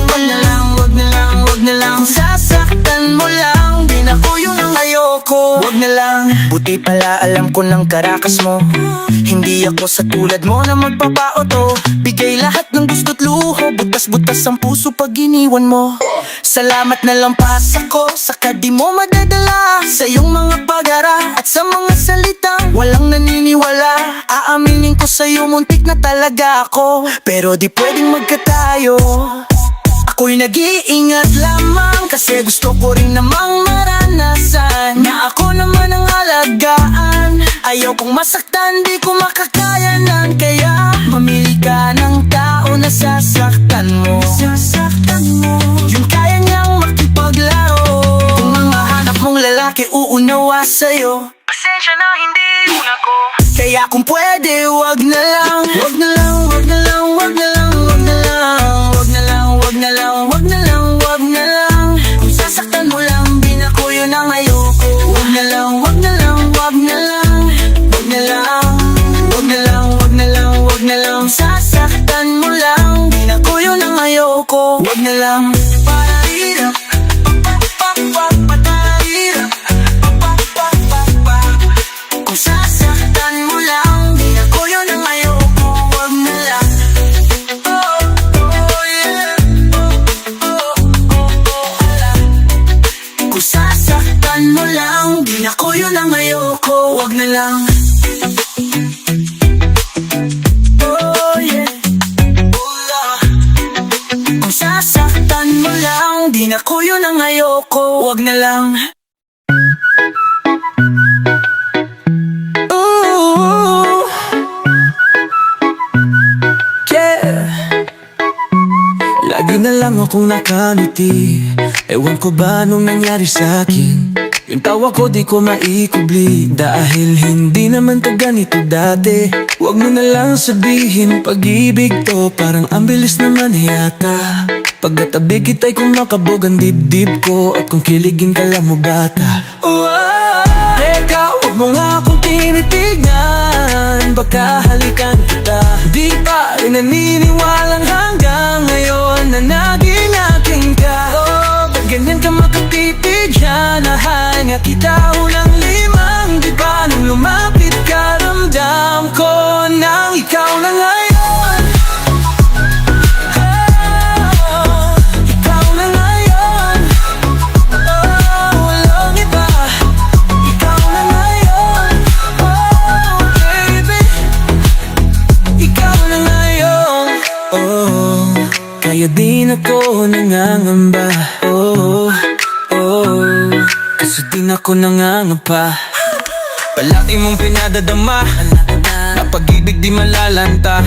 wag na lang, wag na lang, wag na lang. Kung sasaktan mo lang, di na ko yun ang ayoko. Wag na lang. Buti pala alam ko ng karakas mo, hindi ako sa tulad mo na magpapaoto. Bigay lahat ng gusto't luho, butas-butas ang puso pag iniwan mo. Salamat na lang pas ako, saka di mo madadala sa iyong mga pag-ara at sa mga salitang walang naniniwala. Aaminin ko sa'yo, muntik na talaga ako, pero di pwedeng magkatayo. Ako'y nag-iingat lamang, kasi gusto ko rin namang maranasan na ako naman ang alagaan. Ayaw kong masaktan, di ko makakayanan. Kaya mamili ka ng tao na sasaktan mo, yung kaya niyang makipaglaro. Kung ang mahanap mong lalaki uunawa sa'yo, pasensya na hindi yun ako. Kaya kung pwede, wag na lang. Wag na lang, wag na lang, wag na lang, wag na lang, wag na lang, wag na lang, wag na lang, wag na lang. Kung sasaktan mo lang, di na ko yun ang ayoko. Wag na lang, wag na lang, wag na lang, wag na lang, wag na lang, wag na lang, wag na lang. Sasaktan mo lang, di na ko yun ang ayoko. Wag na lang. Parahirap, paparahirap, kung sasaktan mo lang, di na ko yun ang ayoko. Wag na lang. Oh, oh, yeah. Oh, oh, oh, ala. Kung sasaktan mo lang, di na ko yun ang ayoko. Wag na lang. Oh, yeah. Ula. Kung sasaktan mo lang, di na ko yun ang ayoko. Wag na lang. Ooh, yeah. Lagi na lang akong nakangiti, ewan ko ba nung nangyari sa'kin. Yung tawa ko di ko maikubli, dahil hindi naman to ganito dati. Huwag mo na lang sabihin pag-ibig to, parang ang bilis naman yata. Pagkatabi kita'y kumakabog ang dibdib ko, at kung kiligin ka lang mo bata. Teka, huwag mo nga akong tinitignan, baka halikan kita. Di pa rin naniniwalang hanggang ngayon na naging aking ka. Oh, ba't ganyan ka makatipid dyan? Nahal nga kita unang limang, di ba nung lumapit ka, ramdam ko nang ikaw na ngayon. Oh, ikaw na ngayon. Oh, walang iba. Ikaw na ngayon. Oh, baby, ikaw na ngayon. Oh, kaya din ako nangangamba. Oh, oh, kasi din ako nangangapa. Palagi mong pinadadama na pag-ibig di malalanta.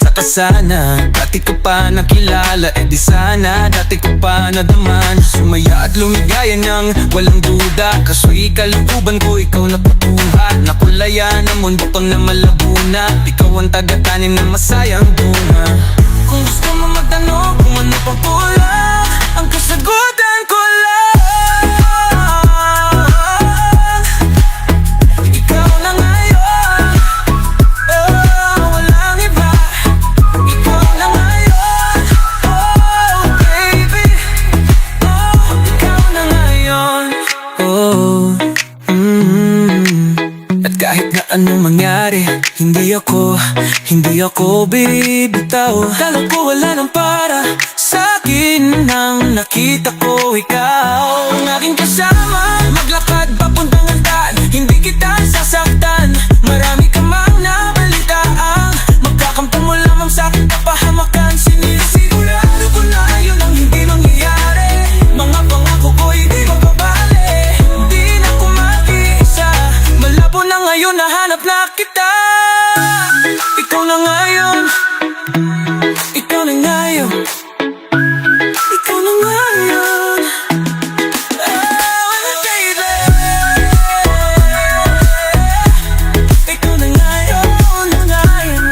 Saka sana dati ko pa nakilala, eh di sana dati ko pa nadaman. Sumaya at lumigaya ng walang duda, kaso'y kalukuban ko ikaw napakuha. Nakulayan ang mundo ko na malabuna, ikaw ang tagatanim na masayang bunga. Kung gusto mo magtanong kung ano pang kulang, ang kasagutan ko lang. Ikaw na ngayon, oh, walang iba. Ikaw na ngayon, oh, baby. Oh, ikaw na ngayon, oh. At kahit na anong mangyari, hindi ako bibitaw. Kala ko wala nang para sa akin nang nakita ko ikaw. Ang aking kasama, maglakad papuntang hagdan. Hindi kita sasaktan, marami ka mang nabalitaan. Magkakamtan mo lamang sa aking kapahamakan. Sinisigurado ko na yun ang hindi mangyayari. Mga pangako ko hindi mababali. Hindi na ako mag-iisa, malabo na ngayon, nahanap na kita. Ikaw na ngayon, ikaw na ngayon, ikaw na ngayon, oh, baby. Ikaw na ngayon, na ngayon.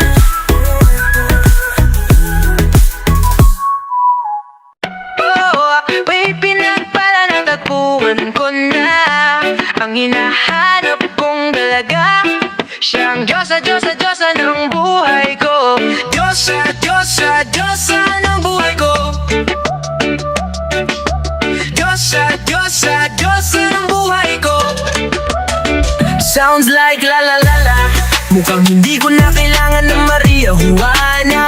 May pinagpala na tagpuan ko na ang hinahanap kong dalaga. Siyang Diyosa, Diyosa, Diyosa ng buhay ko. Diyosa, Diyosa, Diyosa ng buhay ko. Diyosa, Diyosa, Diyosa ng buhay ko. Sounds like la la la la. Mukhang hindi ko na kailangan ng Maria Juana.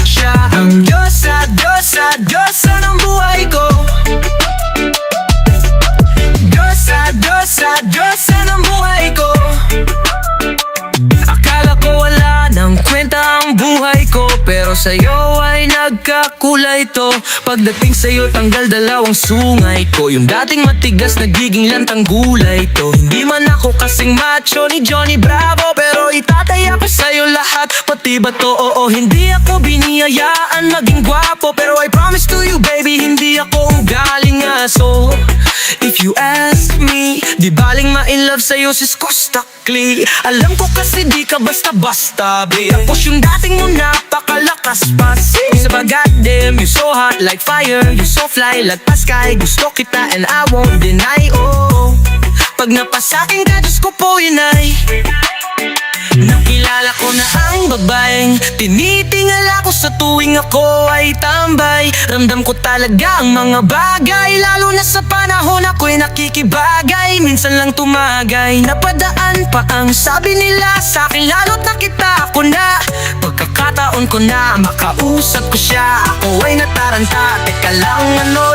Siya ang Diyosa, Diyosa, Diyosa ng buhay ko. Diyosa, Diyosa, Diyosa ng buhay ko. Akala ko wala nang kwenta ang buhay ko, pero sa'yo ay nagkakulay to. Pagdating sa'yo tanggal dalawang sungay ko. Yung dating matigas nagiging lantang gulay to. Hindi man ako kasing macho ni Johnny Bravo, pero itataya ko sa'yo lahat, pati ba to? Oo, hindi ako biniyayaan maging gwapo, pero I promise to you baby, hindi ako galing aso. If you ask me, di baling ma-in-love sa'yo sis Costakli. Alam ko kasi di ka basta-basta, babe. Tapos yung dating mo napakalakas pa. Sa goddamn, you so hot like fire. You so fly like the sky. Gusto kita and I won't deny, oh. Pag napasakin ka, Diyos ko po yun ay nakilala ko na ang babaeng tinitingala ko sa tuwing ako ay tambay. Ramdam ko talaga ang mga bagay, lalo na sa panahon ako'y nakikibagay. Minsan lang tumagay, napadaan pa ang sabi nila sa'kin, lalo't nakita ko na pagkakataon ko na makausap ko siya. Ako ay nataranta, teka lang ano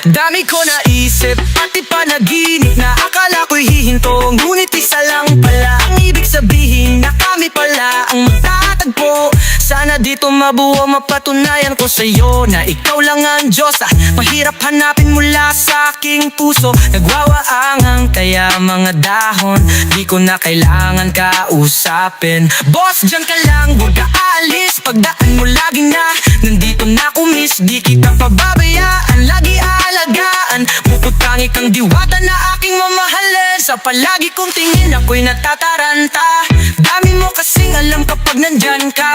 dami ko naisip, pati panaginip na akala ko'y hihinto. Ngunit isa lang pala ang ibig sabihin na kami pala ang magtatagpo. Sana dito mabuo, mapatunayan ko sa'yo na ikaw lang ang Diyosa. Mahirap hanapin mula sa aking puso. Nagwawaangang kaya mga dahon, di ko na kailangan kausapin. Boss, dyan ka lang, huwag ka alis. Pagdaan mo lagi na, nandito na kumis. Di kita pababayaan, lagi aalagaan. Bukod tangi kang diwata na aking mamahalin. Sa palagi kong tingin ako'y natataranta. Dami mo kasing alam kapag nandyan ka.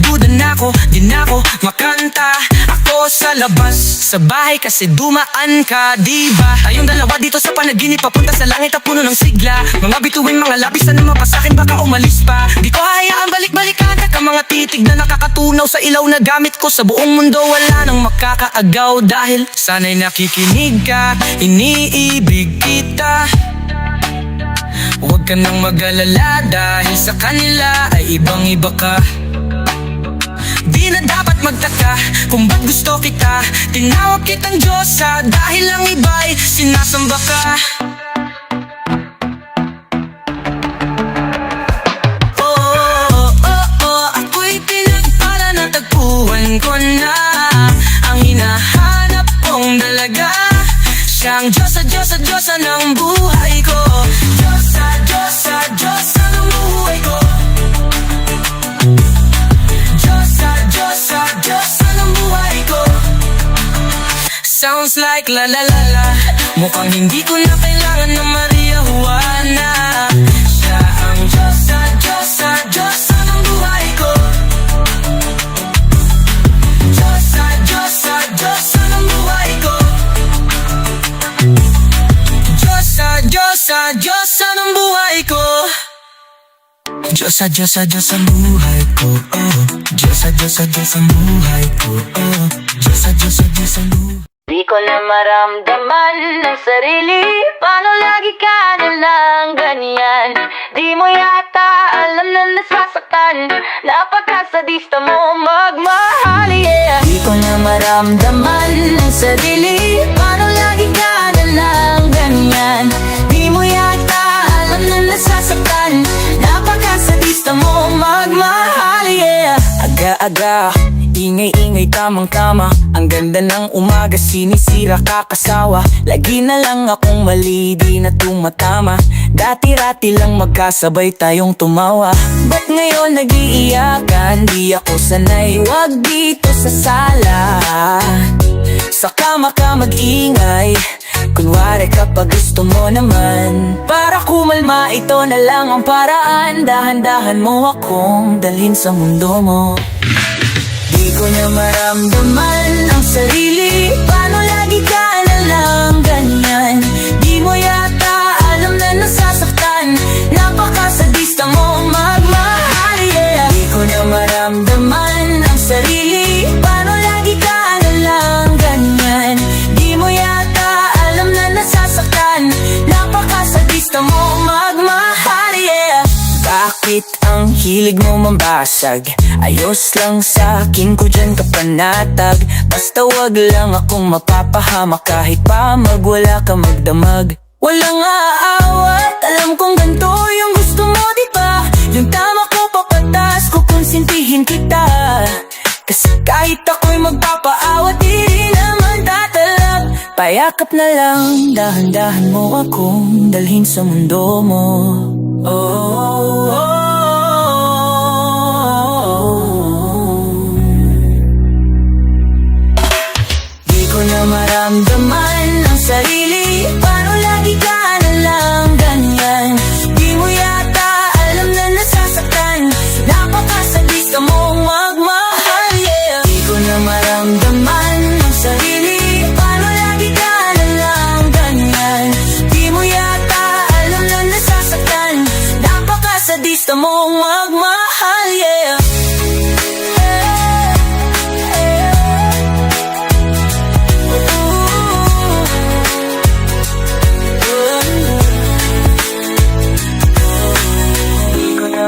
Duda na ako, di na ako makanta. Ako sa labas, sa bahay kasi dumaan ka, diba? Tayong dalawa dito sa panaginip, papunta sa langit at puno ng sigla. Mga bituin, mga labis na naman pa sa'kin, baka umalis pa. Di ko hayaan balik-balikan ka, mga titig na nakakatunaw sa ilaw na gamit ko. Sa buong mundo wala nang makakaagaw, dahil sana'y nakikinig ka, iniibig kita. Huwag ka nang mag-alala, dahil sa kanila ay ibang-iba ka. Di na dapat magtaka kung ba't gusto kita. Tinawag kitang Diyosa dahil ang iba'y sinasamba ka. Ako'y pinagpala na tagpuan ko na ang hinahanap kong dalaga. Siyang Diyosa, Diyosa, Diyosa ng buhay ko. Diyosa, Diyosa, Diyosa ng buhay ko. Diyosa, Diyosa, Diyosa ng buhay ko. Sounds like la la la la. Mukhang hindi ko na kailangan ng Maria Juana. Siya ang Diyosa, Diyosa, Diyosa ng buhay ko. Diyosa, Diyosa, Diyosa ng buhay ko. Diyosa, Diyosa, Diyosa buhay ko, oh. Diyosa, Diyosa, Diyosa buhay ko, oh. Diyosa, Diyosa, Diyosa buhay. Di ko na maramdaman ng sarili. Paano lagi ka na lang ganyan? Di mo yata alam na nasasaktan. Napakasadista mo magmahal, yeah. Di ko na maramdaman ng sarili. Paano lagi ka na lang ganyan? Di mo yata alam na nasasaktan. Napakasadista mo magmahal, yeah. Aga-aga, ingay-ingay tamang-tama. Ang ganda ng umaga, sinisira kakasawa. Lagi na lang akong mali, di na tumatama. Dati-rati lang magkasabay tayong tumawa. Ba't ngayon nag-iiyakan? Di ako sanay, wag dito sa sala. Sa kama ka mag-ingay, kunwari kapag gusto mo naman. Para kumalma, ito na lang ang paraan. Dahan-dahan mo akong dalhin sa mundo mo. Di ko na maramdaman ang sarili. Paano lagi ka na lang ganyan? Di mo yata alam na nasasaktan. Napakasadista mo magmahal, yeah. Di ko na maramdaman ang sarili. Paano lagi ka na lang ganyan? Di mo yata alam na nasasaktan. Napakasadista mo magmahal, yeah. Bakit ang hilig mo mambasag? Ayos lang sa akin ko dyan ka panatag. Basta wag lang akong mapapahamak. Kahit pa magwala ka magdamag. Walang aawat, alam kong ganito yung gusto mo, diba? Yung tama ko papatas, kukonsintihin kita. Kasi kahit ako'y magpapaawat, di rin naman tatalab. Payakap na lang, dahan-dahan mo akong dalhin sa mundo mo. Oh, oh, oh. Di ko na maramdaman ang sarili. Paano lagi ka na lang ganyan? Di mo yata alam na nasasaktan. Napakasadista mo magmahal, yeah. Di ko na maramdaman ang sarili. Paano lagi ka na lang ganyan? Di mo yata alam na nasasaktan. Napakasadista mo magmahal, yeah.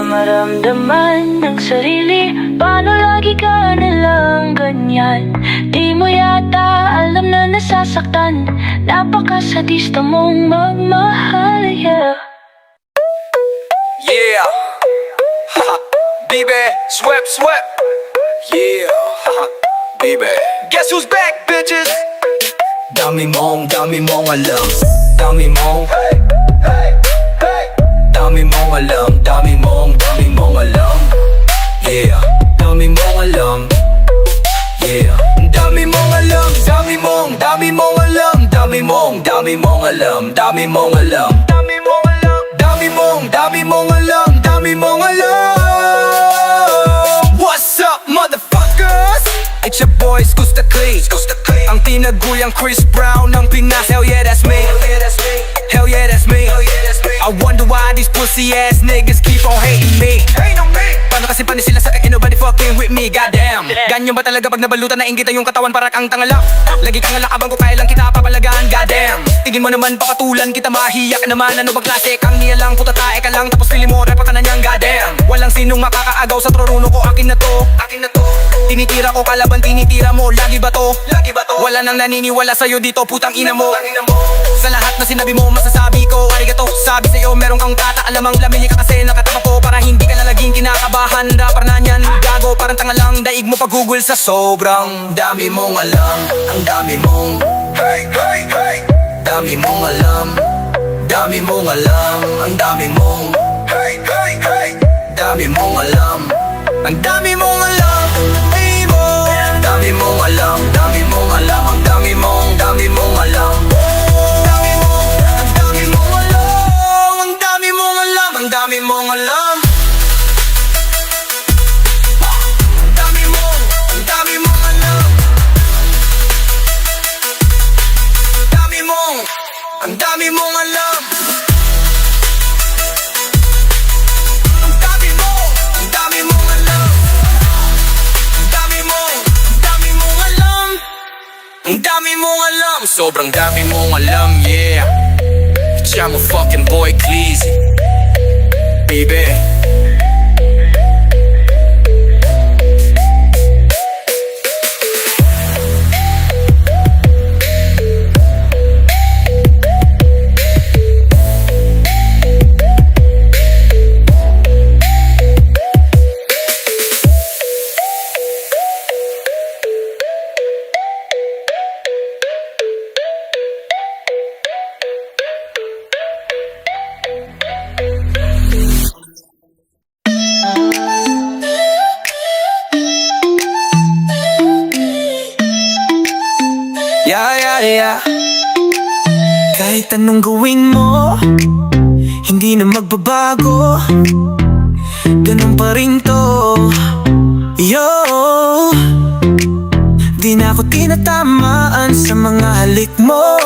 Maramdaman ng sarili. Paano lagi ka na lang ganyan? Di mo yata alam na nasasaktan. Napakasadista mong magmahal, yeah. Yeah. Haha. Baby, sweat, sweat. Yeah. Haha. Baby. Guess who's back, bitches? Dami mong alam. Dami mong Dami mong alam. Dami mong alam. Yeah. Dami mong alam. Yeah. Dami mong alam. Dami mong alam. Dami mong alam. Dami mong alam. Dami mong alam. Dami mong alam. What's up, motherfuckers? It's your boys, Gusta Clay. Ang tinaguyang Chris Brown ng Pinas. Hell yeah, that's me. Hell yeah, that's me. I wonder why these pussy ass niggas keep on hating me. Paano kasi panis sila sa akin, nobody fucking with me, goddamn. Ganyan ba talaga pag nabalutan na inggitan yung katawan para kang tangala? Lagi kang alakabang ko kaya lang kita papalagaan, goddamn. Tingin mo naman pakatulan kita, mahiyak naman. Ano bang klase kang niya lang, puta tae ka lang. Tapos pili mo, repa ka na niyang, goddamn. Walang sinong makakaagaw sa trono ko, akin na to. Tinitira ko kalaban, tinitira mo, lagi ba to? Wala nang naniniwala sa'yo dito, putang ina mo. Sa lahat na sinabi mo, masasabi ko, arigato. Sabi sa'yo, meron kang tataalamang lamili ka kasi nakatama ko para hindi ka na laging kinakabahan. Rapper na niyan, gago, parang tanga lang. Daig mo pag-google sa sobrang Dami mong alam. Ang dami mong Dami mong alam. Dami mong alam. Ang dami mong Dami mong alam. Ang dami mong alam. Dami mong alam. Dami mong alam. Ang dami mong alam. Ang dami mong alam. Ang dami mong alam. Ang dami mong alam. Ang dami mong alam. Ang dami mo. sobrang dami mong alam, yeah. Siya mo fucking boy, please, baby. Yeah. Kahit anong gawin mo, hindi na magbabago. Ganun pa rin to, yo. Di na ako tinatamaan sa mga halik mo.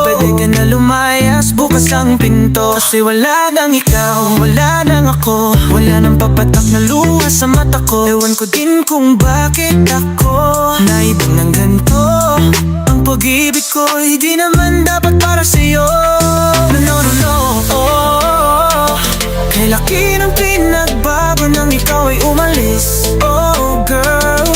Pwede ka na lumayas, bukas ang pinto. Kasi wala nang ikaw, wala nang ako. Wala nang papatak na luha sa mata ko. Ewan ko din kung bakit ako naibang ng ganito. Ang pag-ibig ko, hindi naman dapat para sa'yo. No. Kay laki ng pinagbago nang ikaw ay umalis. Oh girl,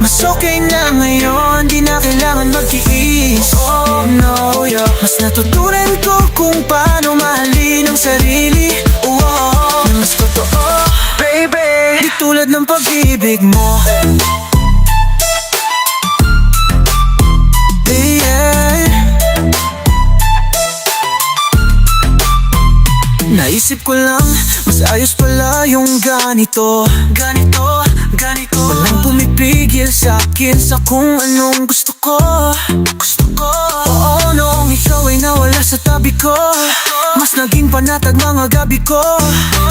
mas okay na ngayon, di na kailangan magtiis. Oh no, yeah. Mas natutunan ko kung paano mahalin ang sarili. Na mas totoo, baby, di tulad ng pag-ibig mo. Naisip ko lang, mas ayos pala yung ganito. Walang pumipigil sa akin sa kung anong gusto ko. Oo, noong ikaw ay nawala sa tabi ko, mas naging panatag mga gabi ko.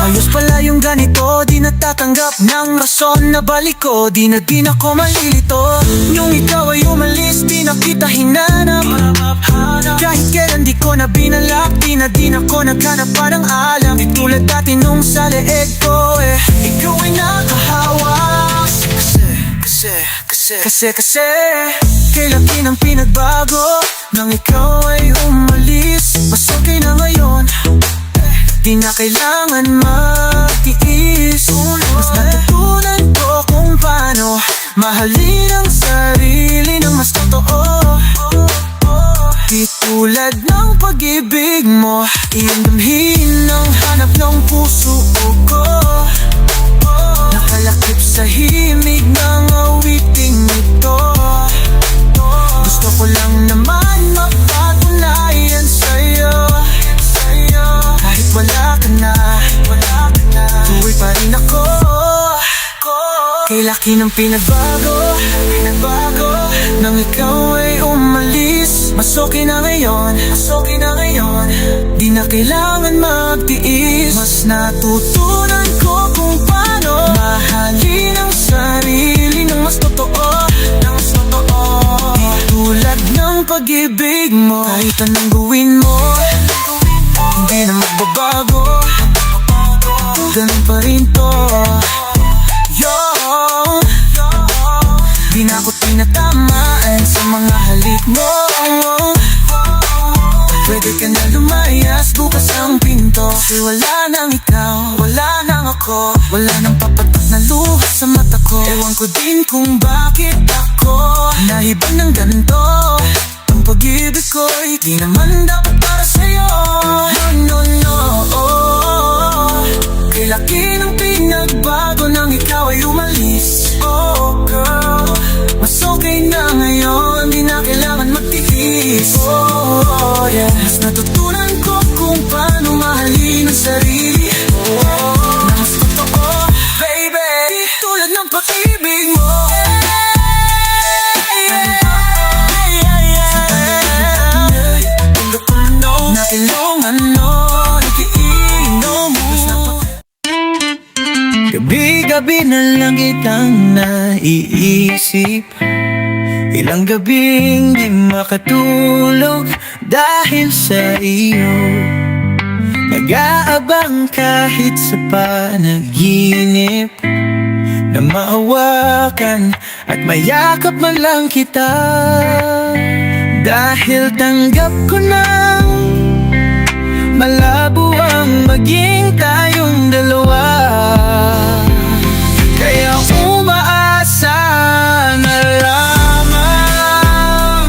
Ayos pala yung ganito, di natatanggap ng rason na balik ko. Di na din ako malilito. Yung ikaw ay umalis, di na kita hinanap. Kahit kailan di ko na binalak, di na din ako naghanap parang alam. Di tulad dati nung sa leeg ko ikaw ay nakahawa. Kasi kay laki ng pinagbago nang ikaw ay umalis. Mas okay na ngayon, di na kailangan magtiis. Mas natutunan ko kung paano mahalin ang sarili ng mas totoo. Di tulad ng pag-ibig mo, iyong damhin ang hanap ng puso ko. Nakalakip sa himig ng awiting ito. Gusto ko lang naman mapatunayan sa'yo. Kahit wala ka na, tuloy pa rin ako. Kay laki ng pinagbago nang ikaw ay umalis. Mas okay na ngayon, di na kailangan magtiis. Mas natutunan ko kung paano mahalin ang sarili ng mas totoo. Di tulad ng pag-ibig mo, kahit anong gawin mo, hindi na magbabago. Ganun pa rin to, yo. Di na ako tinatamaan sa mga halik mo. Pwede ka na lumayas, bukas ang pinto. Kasi wala nang ikaw, wala nang ako. Wala nang papatak na luha sa mata ko. Ewan ko din kung bakit ako nahibang ng ganito. Ang pag-ibig ko, di naman dapat para sa'yo. No. Kay laki ng pinagbago nang ikaw ay umalis. Oh girl, mas okay na ngayon, di na kailangan magtiis. Oh yeah, mas natutunan ko kung paano mahalin ang sarili. Na mas totoo, baby, di tulad ng pag-ibig mo. Na ilongan no, nakiinom mo. Gabi-gabi na lang kitang naiisip. Ilang gabing di makatulog dahil sa iyo. Nag-aabang kahit sa panaginip na mahawakan at mayakap man lang kita. Dahil tanggap ko nang malabo ang maging tayong dalawa. Kaya umaasa na lamang,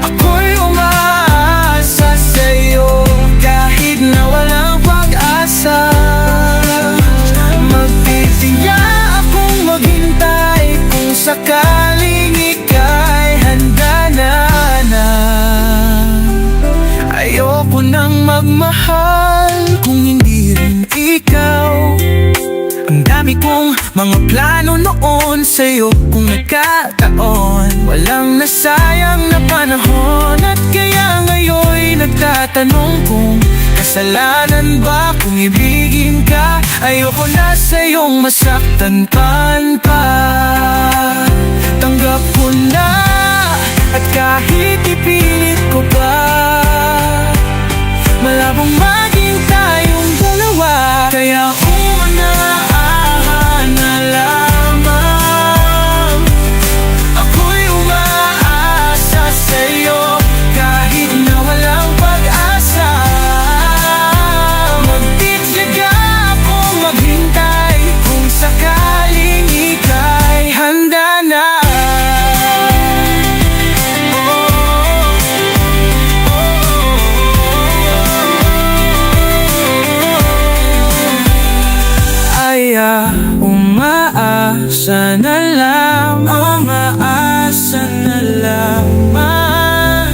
ako'y umaasa sa'yo kahit na walang pag-asa. Magtitiya akong maghintay kung sakaling ika'y handa na. Ayoko nang magmahal kung hindi rin ikaw. Ang dami kong mga plano noon sa'yo kung nagkataon. Walang nasayang na panahon, at kaya ngayon'y nagtatanong kung kasalanan ba kung ibigin ka. Ayoko na sa'yong masaktan pa. Tanggap ko na, at kahit ipilit ko pa, malabong maging tayong dalawa. Kaya umanaahan na lamang, ako'y umaasa sa'yo kahit na walang pag-asa. Magtitiyaga akong maghintay kung sakaling ika'y handa na. Umaasa na lang, umaasa na lamang.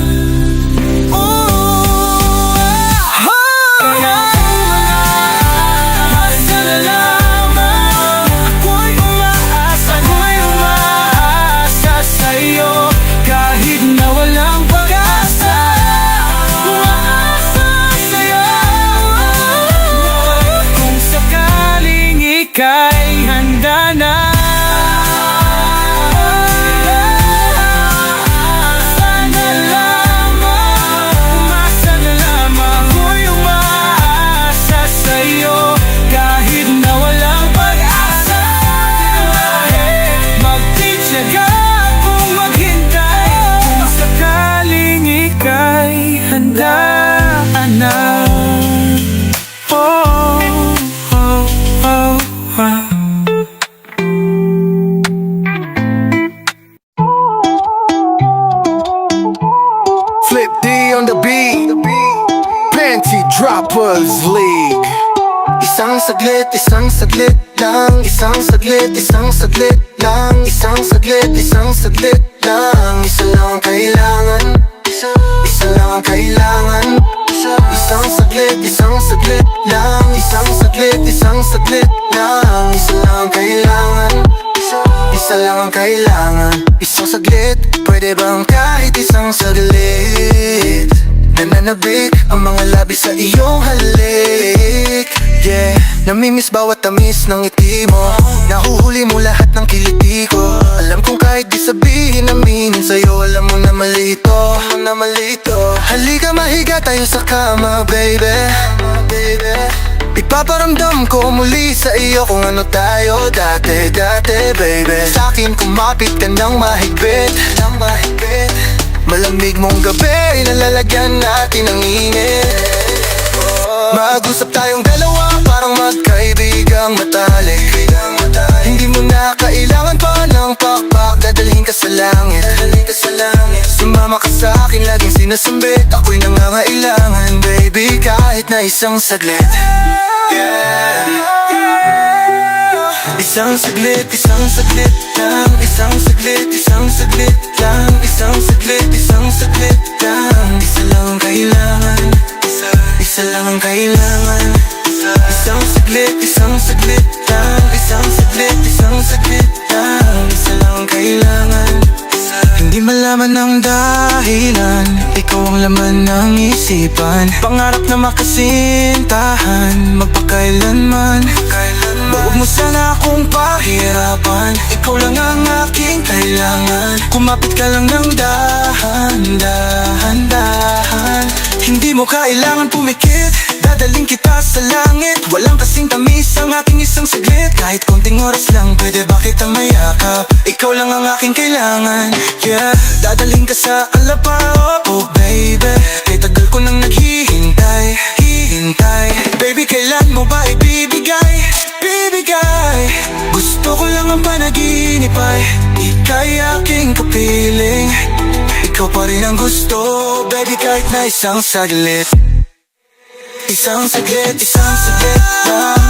Kaya umaasa na lamang, ako'y umaasa sa'yo kahit na walang pag-asa. Umaasa sa'yo kung sakaling ika'y handa na. Umasa na lamang, ako'y umaasa sa'yo kahit na walang pag-asa. Magtitiyaga akong maghintay kung sakaling ika'y handa na. Flip D on the beat, Panty Droppers League. Isang saglit lang. Isang saglit lang. Isang saglit lang. Isa lang ang kailangan. Isa lang ang kailangan. Isang saglit lang. Isang saglit lang. Isa lang ang kailangan. Isa lang ang kailangan. Isang saglit, pwede bang kahit isang saglit? Nananabik ang mga labi sa iyong halik. Yeah, namimiss bawat tamis ng ngiti mo. Nahuhuli mo lahat ng kiliti ko. Alam kong kahit di sabihin aminin sa'yo, alam mo na mali ito. Halika mahiga tayo sa kama, baby. Ipaparamdam ko muli sa iyo kung ano tayo dati, baby. Sa'kin kumapit ka ng mahigpit. Malamig mong gabi, nalalagyan natin ng init. Mag-usap tayong dalawa, parang magkaibigang matalik. Hindi mo na kailangan pa ng pakpak, dadalhin ka sa langit. Sumama ka sa'kin, laging sinasambit. Ako'y nangangailangan, baby, kahit na isang saglit. Isang saglit lang. Isang saglit lang. Isang saglit lang. Isa lang ang kailangan. Isa lang ang kailangan. Isang saglit lang. Isang saglit lang. Isa lang ang kailangan. Hindi malaman ng dahilan, ikaw ang laman ng isipan. Pangarap na makasintahan, magpakailanman. Huwag mo sana akong pahirapan, ikaw lang ang aking kailangan. Kumapit ka lang ng dahan. Hindi mo kailangan pumikit, dadaling kita sa langit. Walang kasing tamis ang aking isang saglit. Kahit konting oras lang, pwede ba kita mayakap. Ikaw lang ang aking kailangan. Yeah, dadaling ka sa alabao. Oh baby, kay tagal ko nang naghihintay. Baby, kailan mo ba ibibigay? Gusto ko lang ang panaginip ay ika'y aking kapiling. Ikaw pa rin ang gusto, baby, kahit na isang saglit. Isang saglit lang.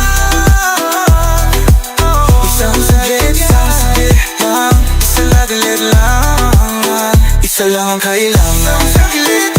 Isang saglit lang. Isang saglit lang. Isa lang ang kailangan.